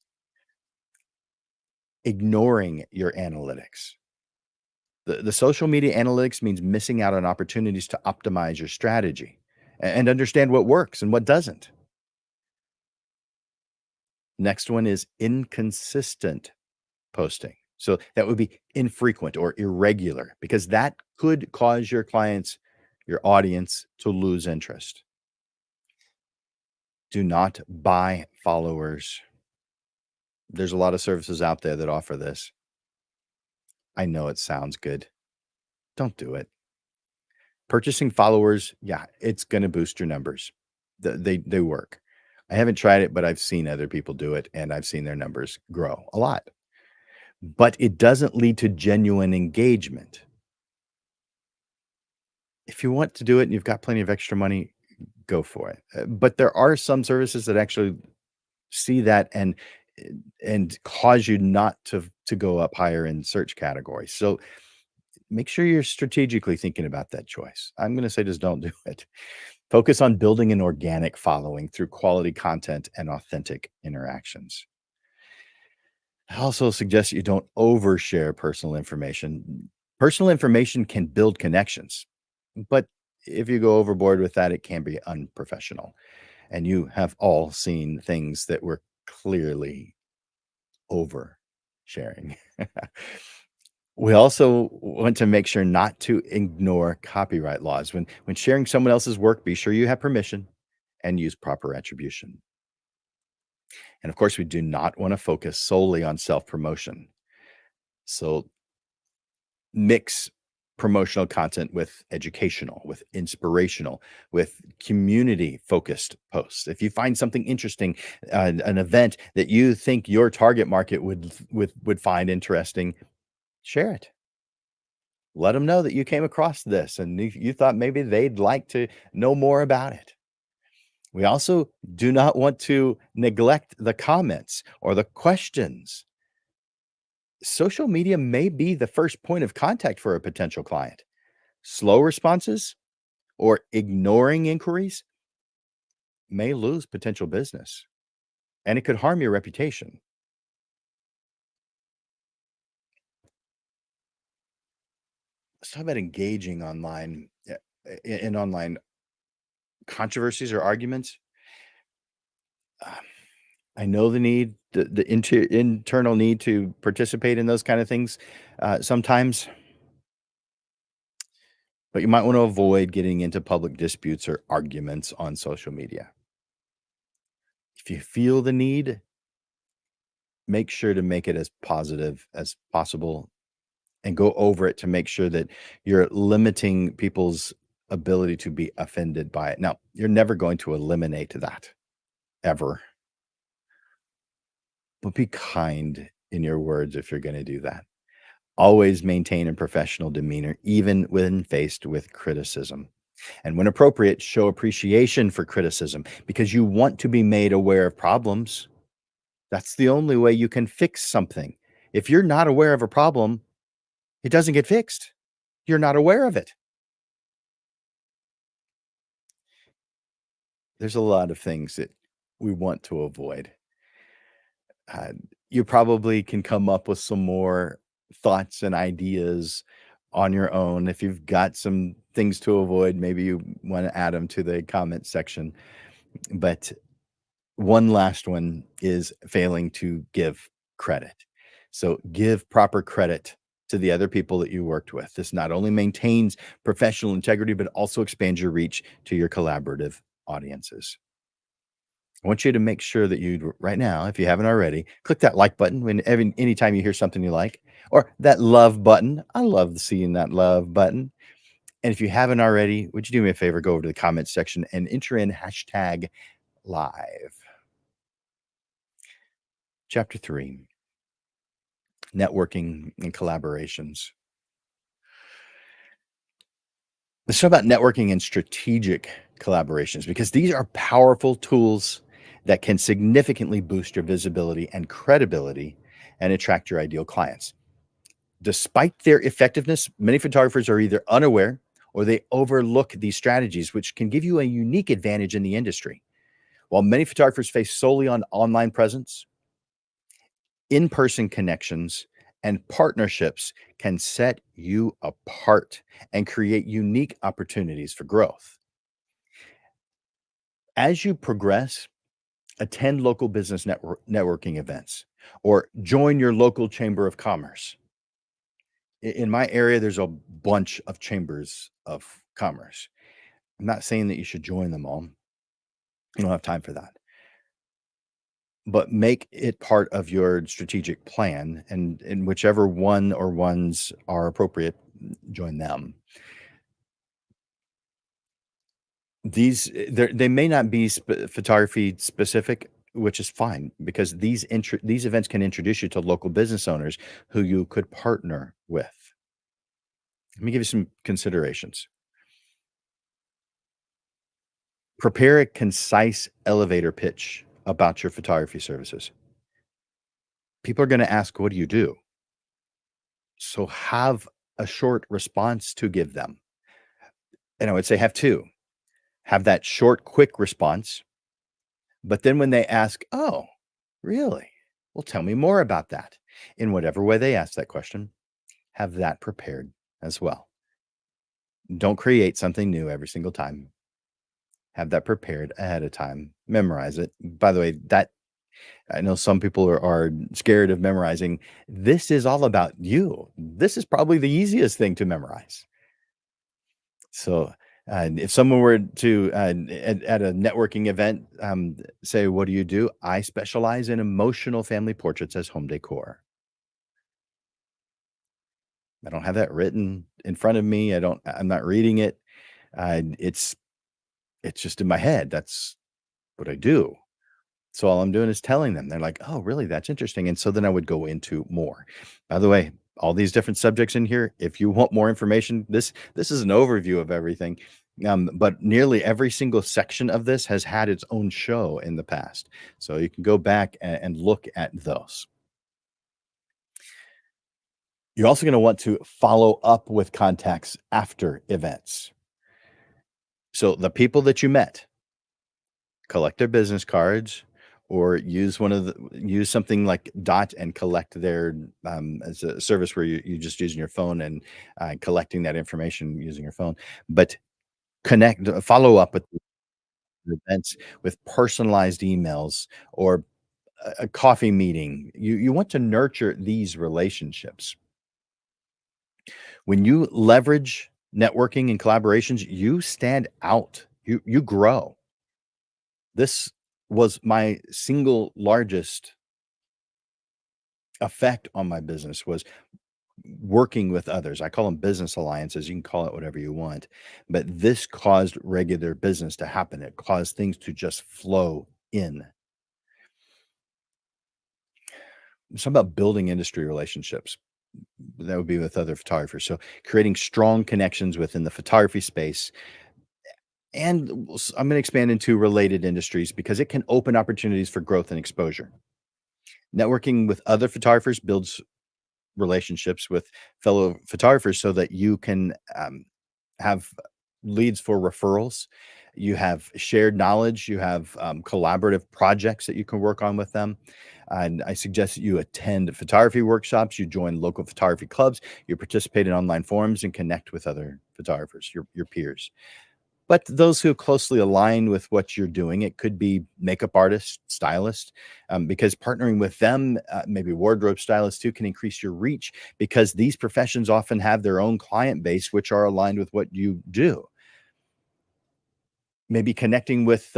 ignoring your analytics. The social media analytics means missing out on opportunities to optimize your strategy and understand what works and what doesn't. Next one is inconsistent posting. So that would be infrequent or irregular because that could cause your clients, your audience to lose interest. Do not buy followers. There's a lot of services out there that offer this. I know it sounds good. Don't do it. Purchasing followers, yeah, it's going to boost your numbers. They work. I haven't tried it, but I've seen other people do it, and I've seen their numbers grow a lot. But it doesn't lead to genuine engagement. If you want to do it and you've got plenty of extra money, go for it. But there are some services that actually see that and cause you not to go up higher in search categories. So make sure you're strategically thinking about that choice. I'm going to say just don't do it. Focus on building an organic following through quality content and authentic interactions. I also suggest you don't overshare personal information. Personal information can build connections, but if you go overboard with that, it can be unprofessional. And you have all seen things that were clearly oversharing. We also want to make sure not to ignore copyright laws. When sharing someone else's work, be sure you have permission and use proper attribution. And of course, we do not want to focus solely on self promotion. So mix promotional content with educational, with inspirational, with community focused posts. If you find something interesting, an event that you think your target market would find interesting, share it. Let them know that you came across this and you thought maybe they'd like to know more about it. We also do not want to neglect the comments or the questions. Social media may be the first point of contact for a potential client. Slow responses or ignoring inquiries may lose potential business, and it could harm your reputation. Let's talk about engaging online in online controversies or arguments. Um, I know the internal need to participate in those kind of things sometimes, but you might want to avoid getting into public disputes or arguments on social media. If you feel the need, make sure to make it as positive as possible and go over it to make sure that you're limiting people's ability to be offended by it. Now, you're never going to eliminate that ever, but be kind in your words if you're going to do that. Always maintain a professional demeanor, even when faced with criticism. And when appropriate, show appreciation for criticism because you want to be made aware of problems. That's the only way you can fix something. If you're not aware of a problem, it doesn't get fixed. You're not aware of it. There's a lot of things that we want to avoid. Uh, you probably can come up with some more thoughts and ideas on your own. If you've got some things to avoid, maybe you want to add them to the comment section. But one last one is failing to give credit. So give proper credit to the other people that you worked with. This not only maintains professional integrity, but also expands your reach to your collaborative audiences. I want you to make sure that you right now, if you haven't already, click that like button anytime you hear something you like, or that love button. I love seeing that love button. And if you haven't already, would you do me a favor? Go over to the comments section and enter in hashtag live. Chapter 3, networking and collaborations. Let's talk about networking and strategic collaborations because these are powerful tools that can significantly boost your visibility and credibility and attract your ideal clients. Despite their effectiveness, many photographers are either unaware or they overlook these strategies, which can give you a unique advantage in the industry. While many photographers face solely on online presence, in person connections and partnerships can set you apart and create unique opportunities for growth. As you progress, attend local business networking events or join your local chamber of commerce. In my area, there's a bunch of chambers of commerce. I'm not saying that you should join them all. You don't have time for that. But make it part of your strategic plan and in whichever one or ones are appropriate, join them. They may not be photography specific, which is fine because these events can introduce you to local business owners who you could partner with. Let me give you some considerations. Prepare a concise elevator pitch about your photography services. People are going to ask, "What do you do?" So have a short response to give them. And I would say have two. Have that short, quick response. But then when they ask, "Oh, really? Well, tell me more about that." In whatever way they ask that question, have that prepared as well. Don't create something new every single time. Have that prepared ahead of time. Memorize it. By the way, that I know some people are scared of memorizing. This is all about you. This is probably the easiest thing to memorize. So, if someone were to at a networking event say, "What do you do?" I specialize in emotional family portraits as home decor. I don't have that written in front of me. I'm not reading it. It's just in my head. That's what I do. So all I'm doing is telling them. They're like, "Oh, really? That's interesting." And so then I would go into more. By the way, all these different subjects in here, if you want more information, this is an overview of everything. But nearly every single section of this has had its own show in the past. So you can go back and look at those. You're also going to want to follow up with contacts after events. So the people that you met, collect their business cards or use something like Dot and collect their, as a service where you just using your phone and, collecting that information using your phone. But follow up with the events with personalized emails or a coffee meeting. You want to nurture these relationships. When you leverage networking and collaborations, you stand out. You grow. This was my single largest effect on my business was working with others. I call them business alliances. You can call it whatever you want, but this caused regular business to happen. It caused things to just flow in. It's about building industry relationships. That would be with other photographers. So creating strong connections within the photography space. And I'm going to expand into related industries because it can open opportunities for growth and exposure. Networking with other photographers builds relationships with fellow photographers so that you can have leads for referrals. You have shared knowledge. You have collaborative projects that you can work on with them. And I suggest that you attend photography workshops, you join local photography clubs, you participate in online forums and connect with other photographers, your peers. But those who closely align with what you're doing, it could be makeup artists, stylists, because partnering with them, maybe wardrobe stylists too, can increase your reach because these professions often have their own client base, which are aligned with what you do. Maybe connecting with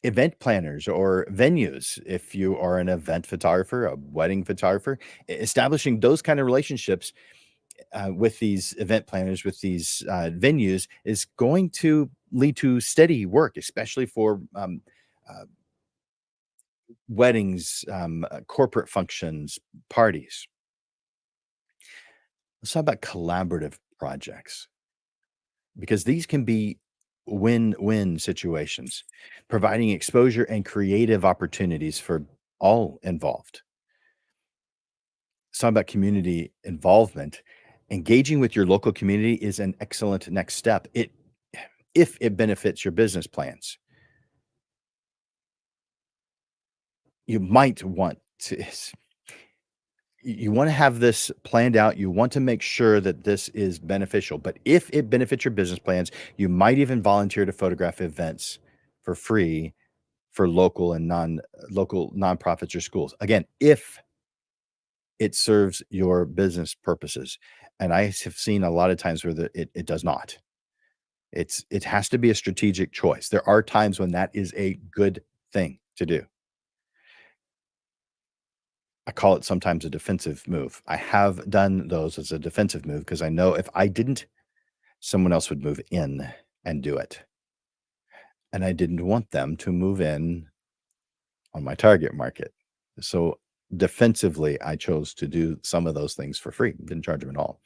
event planners or venues if you are an event photographer, a wedding photographer, establishing those kind of relationships with these event planners, with these venues, is going to lead to steady work, especially for uh, weddings, corporate functions, parties. Let's talk about collaborative projects because these can be win win situations, providing exposure and creative opportunities for all involved. Let's talk about community involvement. Engaging with your local community is an excellent next step. If it benefits your business plans, you might want to you want to have this planned out. You want to make sure that this is beneficial. But if it benefits your business plans, you might even volunteer to photograph events for free for local and non-local nonprofits or schools. Again, if it serves your business purposes. And I have seen a lot of times where it does not. It has to be a strategic choice. There are times when that is a good thing to do. I call it sometimes a defensive move. I have done those as a defensive move because I know if I didn't, someone else would move in and do it. and I didn't want them to move in on my target market. So defensively, I chose to do some of those things for free, didn't charge them at all.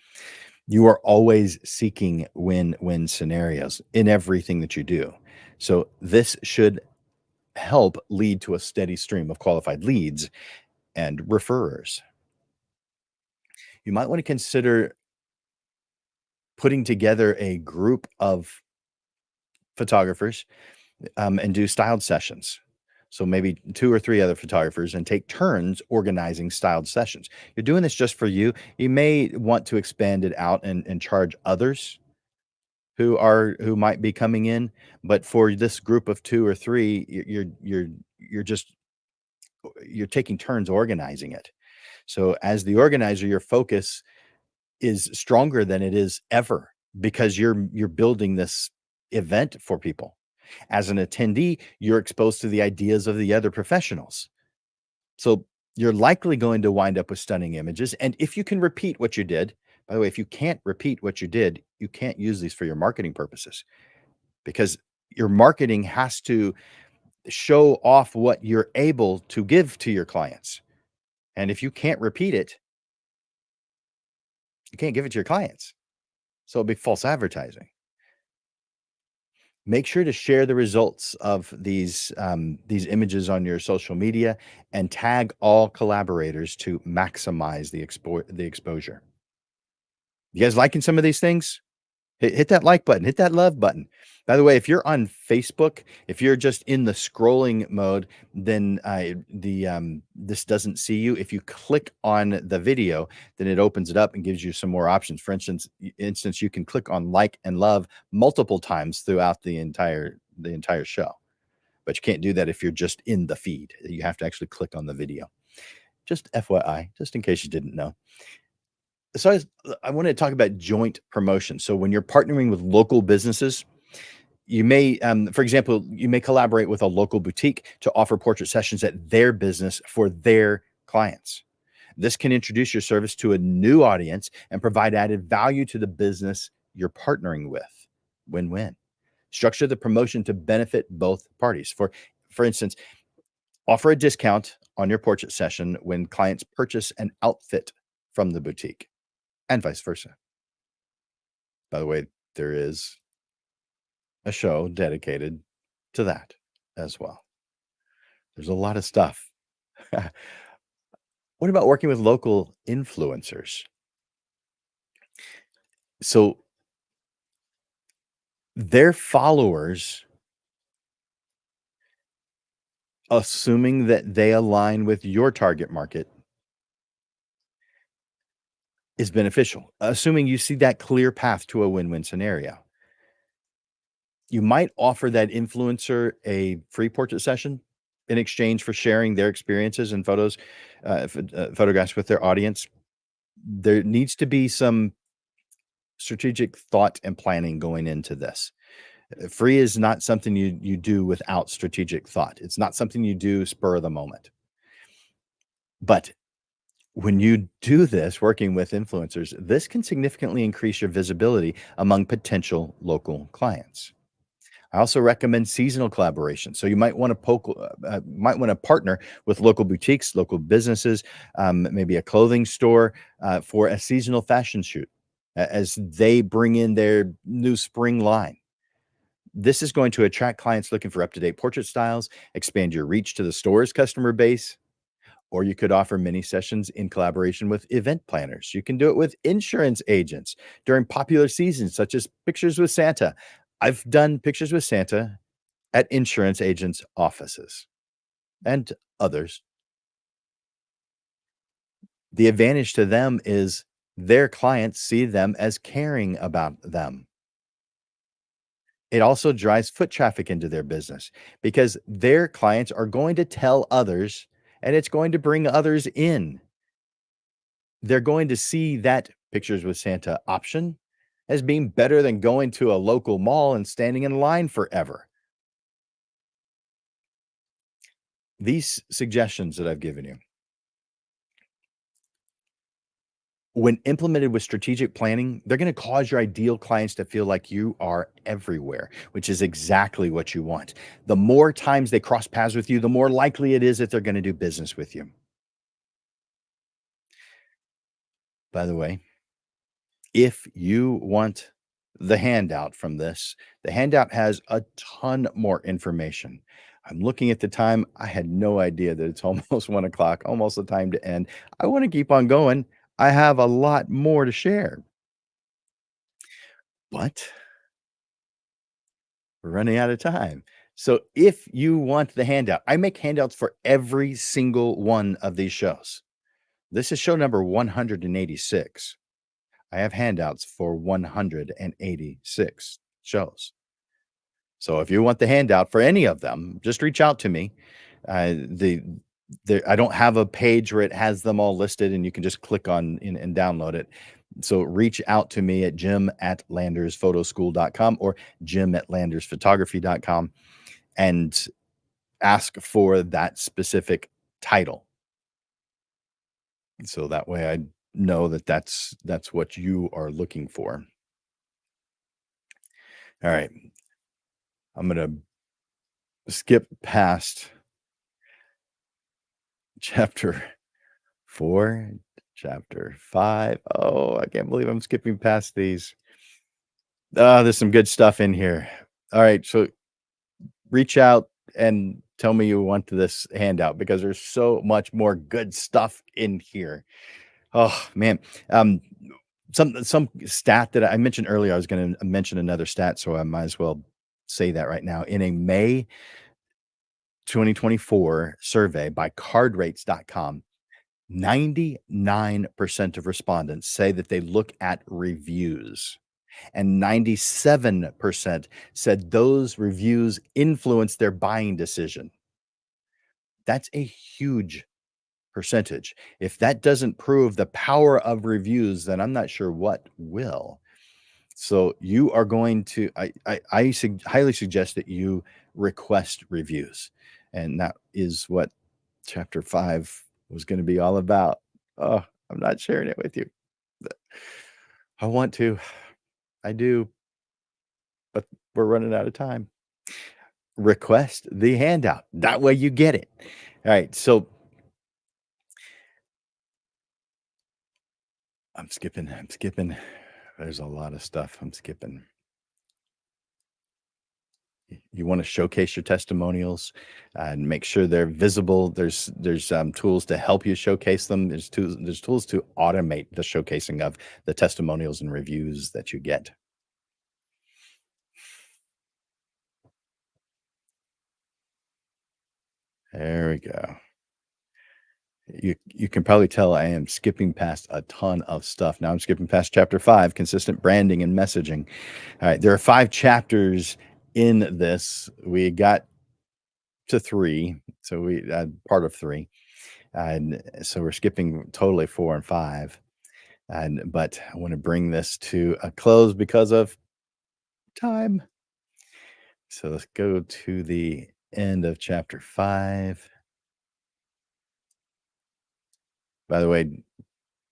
You are always seeking win-win scenarios in everything that you do. So this should help lead to a steady stream of qualified leads and referrers. You might want to consider putting together a group of photographers and do styled sessions. So maybe 2 or 3 other photographers and take turns organizing styled sessions. You're doing this just for you. You may want to expand it out and charge others who might be coming in, but for this group of 2 or 3, you're just you're taking turns organizing it. So as the organizer, your focus is stronger than it is ever because you're building this event for people. As an attendee, you're exposed to the ideas of the other professionals. So you're likely going to wind up with stunning images. And if you can repeat what you did, by the way, if you can't repeat what you did, you can't use these for your marketing purposes because your marketing has to show off what you're able to give to your clients. And if you can't repeat it, you can't give it to your clients. So it'll be false advertising. Make sure to share the results of these images on your social media and tag all collaborators to maximize the exposure. You guys liking some of these things? Hit that like button, hit that love button. By the way, if you're on Facebook, if you're just in the scrolling mode, then this doesn't see you. If you click on the video, then it opens it up and gives you some more options. For instance, you can click on like and love multiple times throughout the entire show. But you can't do that if you're just in the feed. You have to actually click on the video. Just FYI, just in case you didn't know. So I want to talk about joint promotion. So when you're partnering with local businesses, you may, for example, you may collaborate with a local boutique to offer portrait sessions at their business for their clients. This can introduce your service to a new audience and provide added value to the business you're partnering with. Win-win. Structure the promotion to benefit both parties. For instance, offer a discount on your portrait session when clients purchase an outfit from the boutique and vice versa. By the way, there is a show dedicated to that as well. There's a lot of stuff. What about working with local influencers? So their followers, assuming that they align with your target market, is beneficial. Assuming you see that clear path to a win-win scenario. You might offer that influencer a free portrait session in exchange for sharing their experiences and photographs with their audience. There needs to be some strategic thought and planning going into this. Free is not something you do without strategic thought. It's not something you do spur of the moment. But when you do this, working with influencers, this can significantly increase your visibility among potential local clients. I also recommend seasonal collaboration. So you might want to partner with local boutiques, local businesses, maybe a clothing store for a seasonal fashion shoot as they bring in their new spring line. This is going to attract clients looking for up-to-date portrait styles, expand your reach to the store's customer base, or you could offer mini sessions in collaboration with event planners. You can do it with insurance agents during popular seasons, such as Pictures with Santa. I've done Pictures with Santa at insurance agents' offices and others. The advantage to them is their clients see them as caring about them. It also drives foot traffic into their business because their clients are going to tell others and it's going to bring others in. They're going to see that Pictures with Santa option as being better than going to a local mall and standing in line forever. These suggestions that I've given you, When implemented with strategic planning, they're going to cause your ideal clients to feel like you are everywhere, which is exactly what you want. The more times they cross paths with you, the more likely it is that they're going to do business with you. By the way, if you want the handout from this, the handout has a ton more information. I'm looking at the time. I had no idea that it's almost 1 o'clock, almost the time to end. I want to keep on going. I have a lot more to share, but we're running out of time. So if you want the handout, I make handouts for every single one of these shows. This is show number 186. I have handouts for 186 shows. So if you want the handout for any of them, just reach out to me. I don't have a page where it has them all listed and you can just click on and download it. So reach out to me at jim@landersphotoschool.com or jim@landersphotography.com and ask for that specific title. So that way I know that that's what you are looking for. All right. I'm going to skip past chapter 4, chapter 5. Oh, I can't believe I'm skipping past these. There's some good stuff in here. All right. So reach out and tell me you want this handout because there's so much more good stuff in here. Oh man. Um, some stat that I mentioned earlier, I was going to mention another stat, so I might as well say that right now. In a May 2024 survey by cardrates.com, 99% of respondents say that they look at reviews, and 97% said those reviews influence their buying decision. That's a huge percentage. If that doesn't prove the power of reviews, then I'm not sure what will. So you are going to highly suggest that you request reviews, and that is what chapter 5 was gonna be all about. Oh, I'm not sharing it with you. I want to. I do, but we're running out of time. Request the handout. That way you get it. All right, so I'm skipping. There's a lot of stuff I'm skipping. You want to showcase your testimonials and make sure they're visible. There's tools to help you showcase them. There's tools to automate the showcasing of the testimonials and reviews that you get. There we go. You can probably tell I am skipping past a ton of stuff. Now I'm skipping past chapter 5, consistent branding and messaging. All right, there are 5 chapters in this. We got to 3, so we part of 3. And so we're skipping totally 4 and 5. But I want to bring this to a close because of time. So let's go to the end of chapter 5. By the way,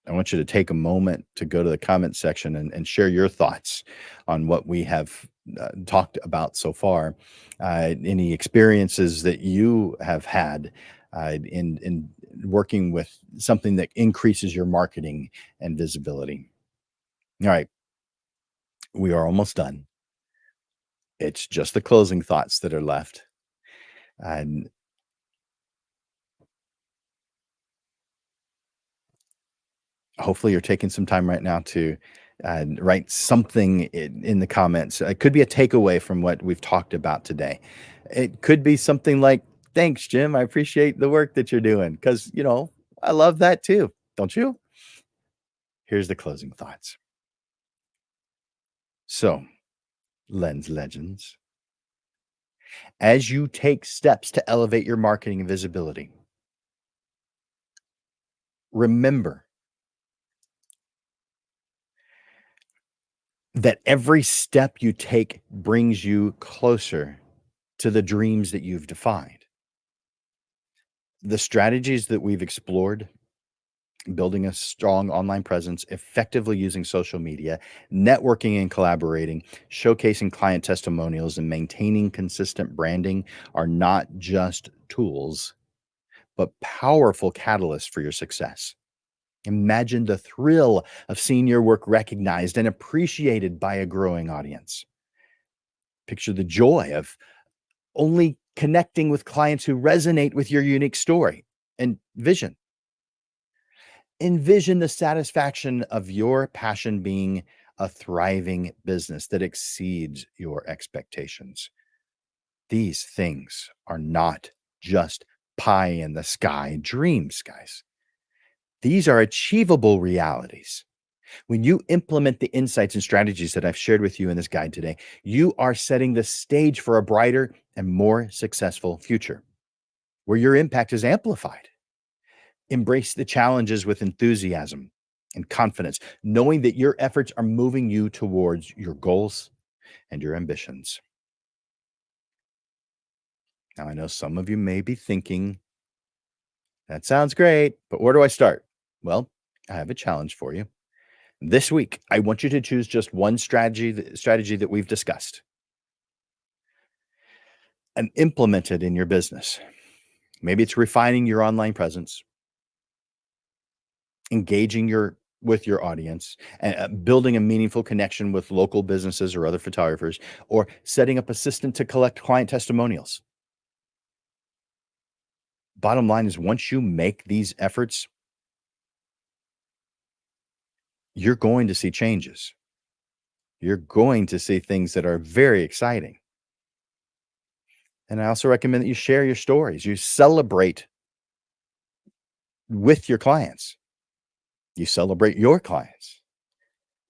I want you to take a moment to go to the comment section and share your thoughts on what we have talked about so far. Any experiences that you have had in working with something that increases your marketing and visibility. All right, we are almost done. It's just the closing thoughts that are left. And hopefully you're taking some time right now to write something in the comments. It could be a takeaway from what we've talked about today. It could be something like, thanks, Jim. I appreciate the work that you're doing because, I love that too. Don't you? Here's the closing thoughts. So, Lens Legends, as you take steps to elevate your marketing and visibility, remember that every step you take brings you closer to the dreams that you've defined. The strategies that we've explored building a strong online presence, effectively using social media, networking and collaborating, showcasing client testimonials, and maintaining consistent branding are not just tools, but powerful catalysts for your success. Imagine the thrill of seeing your work recognized and appreciated by a growing audience. Picture the joy of only connecting with clients who resonate with your unique story and vision. Envision the satisfaction of your passion being a thriving business that exceeds your expectations. These things are not just pie in the sky dreams, guys. These are achievable realities. When you implement the insights and strategies that I've shared with you in this guide today, you are setting the stage for a brighter and more successful future where your impact is amplified. Embrace the challenges with enthusiasm and confidence, knowing that your efforts are moving you towards your goals and your ambitions. Now, I know some of you may be thinking, that sounds great, but where do I start? Well, I have a challenge for you. This week, I want you to choose just one strategy that we've discussed and implement it in your business. Maybe it's refining your online presence, engaging with your audience, and building a meaningful connection with local businesses or other photographers, or setting up a system to collect client testimonials. Bottom line is, once you make these efforts, you're going to see changes. You're going to see things that are very exciting. And I also recommend that you share your stories. You celebrate with your clients. You celebrate your clients.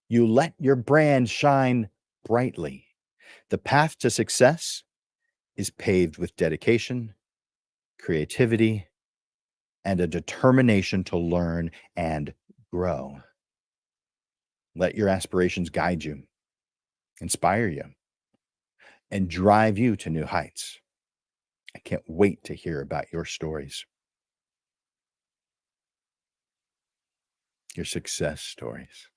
You let your brand shine brightly. The path to success is paved with dedication, creativity, and a determination to learn and grow. Let your aspirations guide you, inspire you, and drive you to new heights. I can't wait to hear about your stories, your success stories.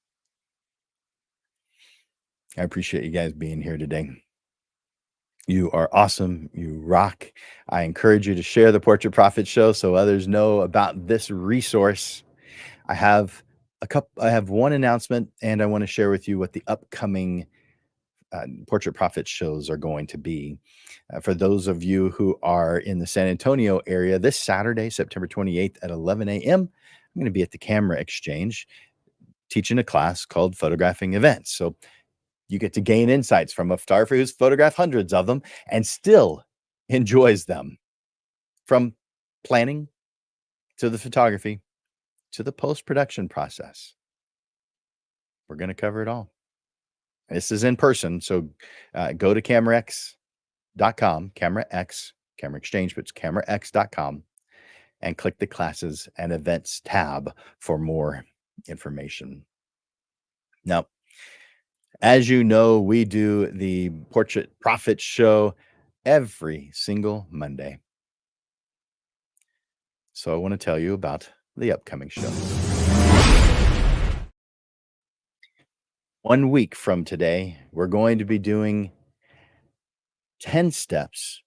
I appreciate you guys being here today. You are awesome. You rock. I encourage you to share the Portrait Profit Show so others know about this resource. I have I have one announcement, and I want to share with you what the upcoming Portrait Profit shows are going to be. For those of you who are in the San Antonio area, this Saturday, September 28th at 11 a.m., I'm going to be at the Camera Exchange teaching a class called Photographing Events. So you get to gain insights from a photographer who's photographed hundreds of them and still enjoys them, from planning to the photography to the post-production process. We're going to cover it all. This is in person, so go to camerax.com, Camera Exchange, but it's camerax.com, and click the Classes and Events tab for more information. Now, as you know, we do the Portrait Profit Show every single Monday. So I want to tell you about the upcoming show. 1 week from today, we're going to be doing 10 steps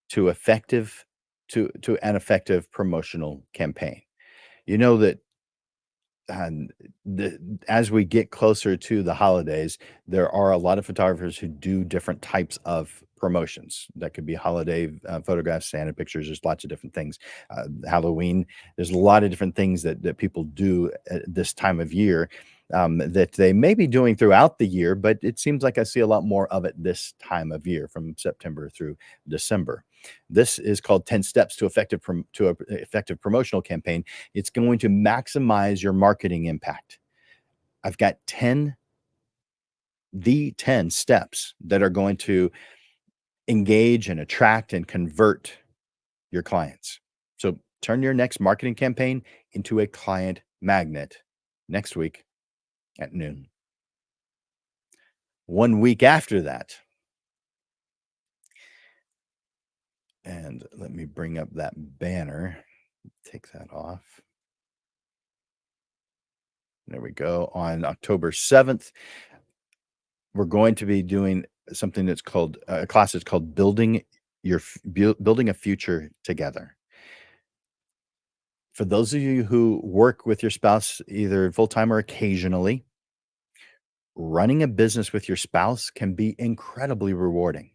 to an effective promotional campaign. You know that and as we get closer to the holidays, there are a lot of photographers who do different types of promotions. That could be holiday photographs, Santa pictures. There's lots of different things. Halloween. There's a lot of different things that people do at this time of year, that they may be doing throughout the year, but it seems like I see a lot more of it this time of year, from September through December. This is called 10 Steps to a effective promotional campaign. It's going to maximize your marketing impact. I've got 10 steps that are going to engage and attract and convert your clients. So turn your next marketing campaign into a client magnet next week at noon. 1 week after that, and let me bring up that banner, take that off. There we go. On October 7th, we're going to be doing something that's called a class that's called building a future together. For those of you who work with your spouse either full-time or occasionally, running a business with your spouse can be incredibly rewarding,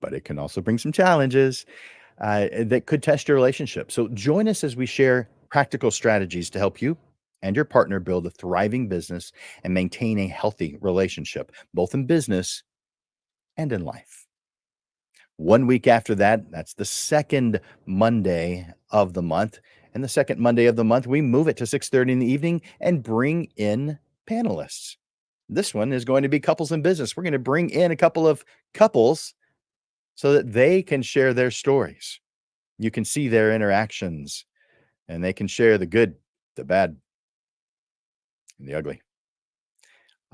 but it can also bring some challenges that could test your relationship. So join us as we share practical strategies to help you and your partner build a thriving business and maintain a healthy relationship, both in business and in life. 1 week after that, that's the second Monday of the month. And the second Monday of the month, we move it to 6:30 in the evening and bring in panelists. This one is going to be couples in business. We're going to bring in a couple of couples so that they can share their stories. You can see their interactions and they can share the good, the bad, and the ugly.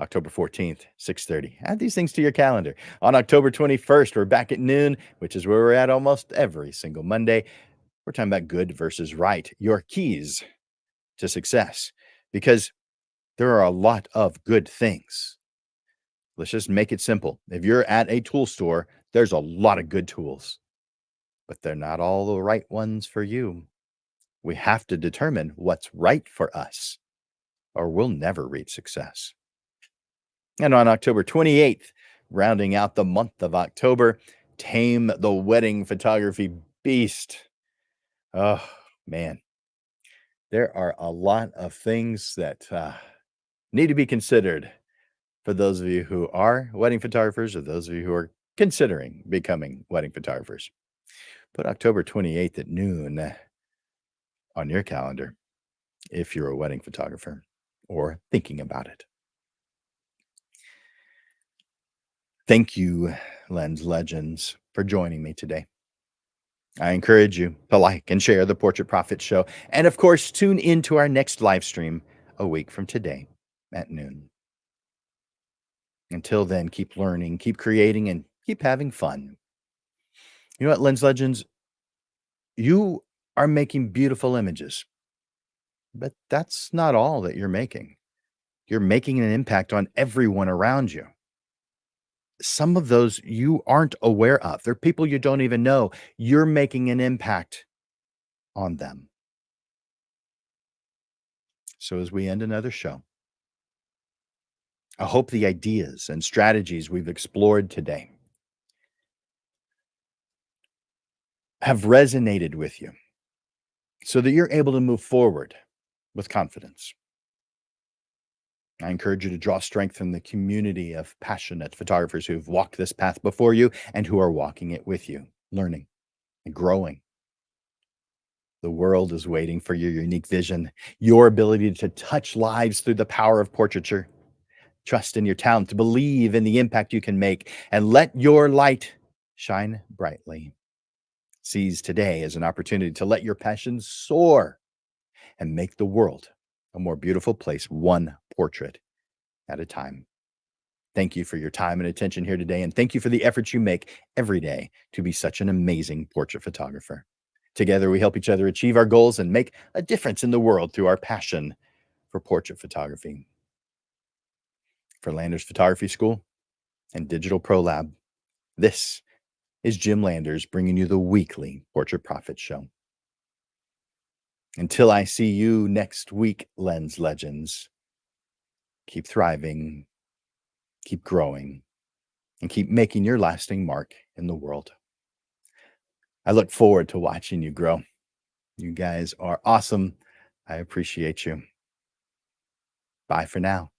October 14th, 6:30. Add these things to your calendar. On October 21st, we're back at noon, which is where we're at almost every single Monday. We're talking about good versus right, your keys to success, because there are a lot of good things. Let's just make it simple. If you're at a tool store, there's a lot of good tools, but they're not all the right ones for you. We have to determine what's right for us, or we'll never reach success. And on October 28th, rounding out the month of October, Tame the Wedding Photography Beast. Oh, man. There are a lot of things that need to be considered for those of you who are wedding photographers or those of you who are considering becoming wedding photographers. Put October 28th at noon on your calendar if you're a wedding photographer or thinking about it. Thank you, Lens Legends, for joining me today. I encourage you to like and share the Portrait Profit Show. And of course, tune in to our next live stream a week from today at noon. Until then, keep learning, keep creating, and keep having fun. You know what, Lens Legends? You are making beautiful images, but that's not all that you're making. You're making an impact on everyone around you. Some of those you aren't aware of. They're people you don't even know. You're making an impact on them. So as we end another show, I hope the ideas and strategies we've explored today have resonated with you so that you're able to move forward with confidence. I encourage you to draw strength from the community of passionate photographers who've walked this path before you and who are walking it with you, learning and growing. The world is waiting for your unique vision, your ability to touch lives through the power of portraiture. Trust in your talent, to believe in the impact you can make, and let your light shine brightly. Seize today as an opportunity to let your passion soar and make the world a more beautiful place, one portrait at a time. Thank you for your time and attention here today, and thank you for the efforts you make every day to be such an amazing portrait photographer. Together, we help each other achieve our goals and make a difference in the world through our passion for portrait photography. For Landers Photography School and Digital Pro Lab, this is Jim Landers bringing you the weekly Portrait Profit Show. Until I see you next week, Lens Legends, keep thriving, keep growing, and keep making your lasting mark in the world. I look forward to watching you grow. You guys are awesome. I appreciate you. Bye for now.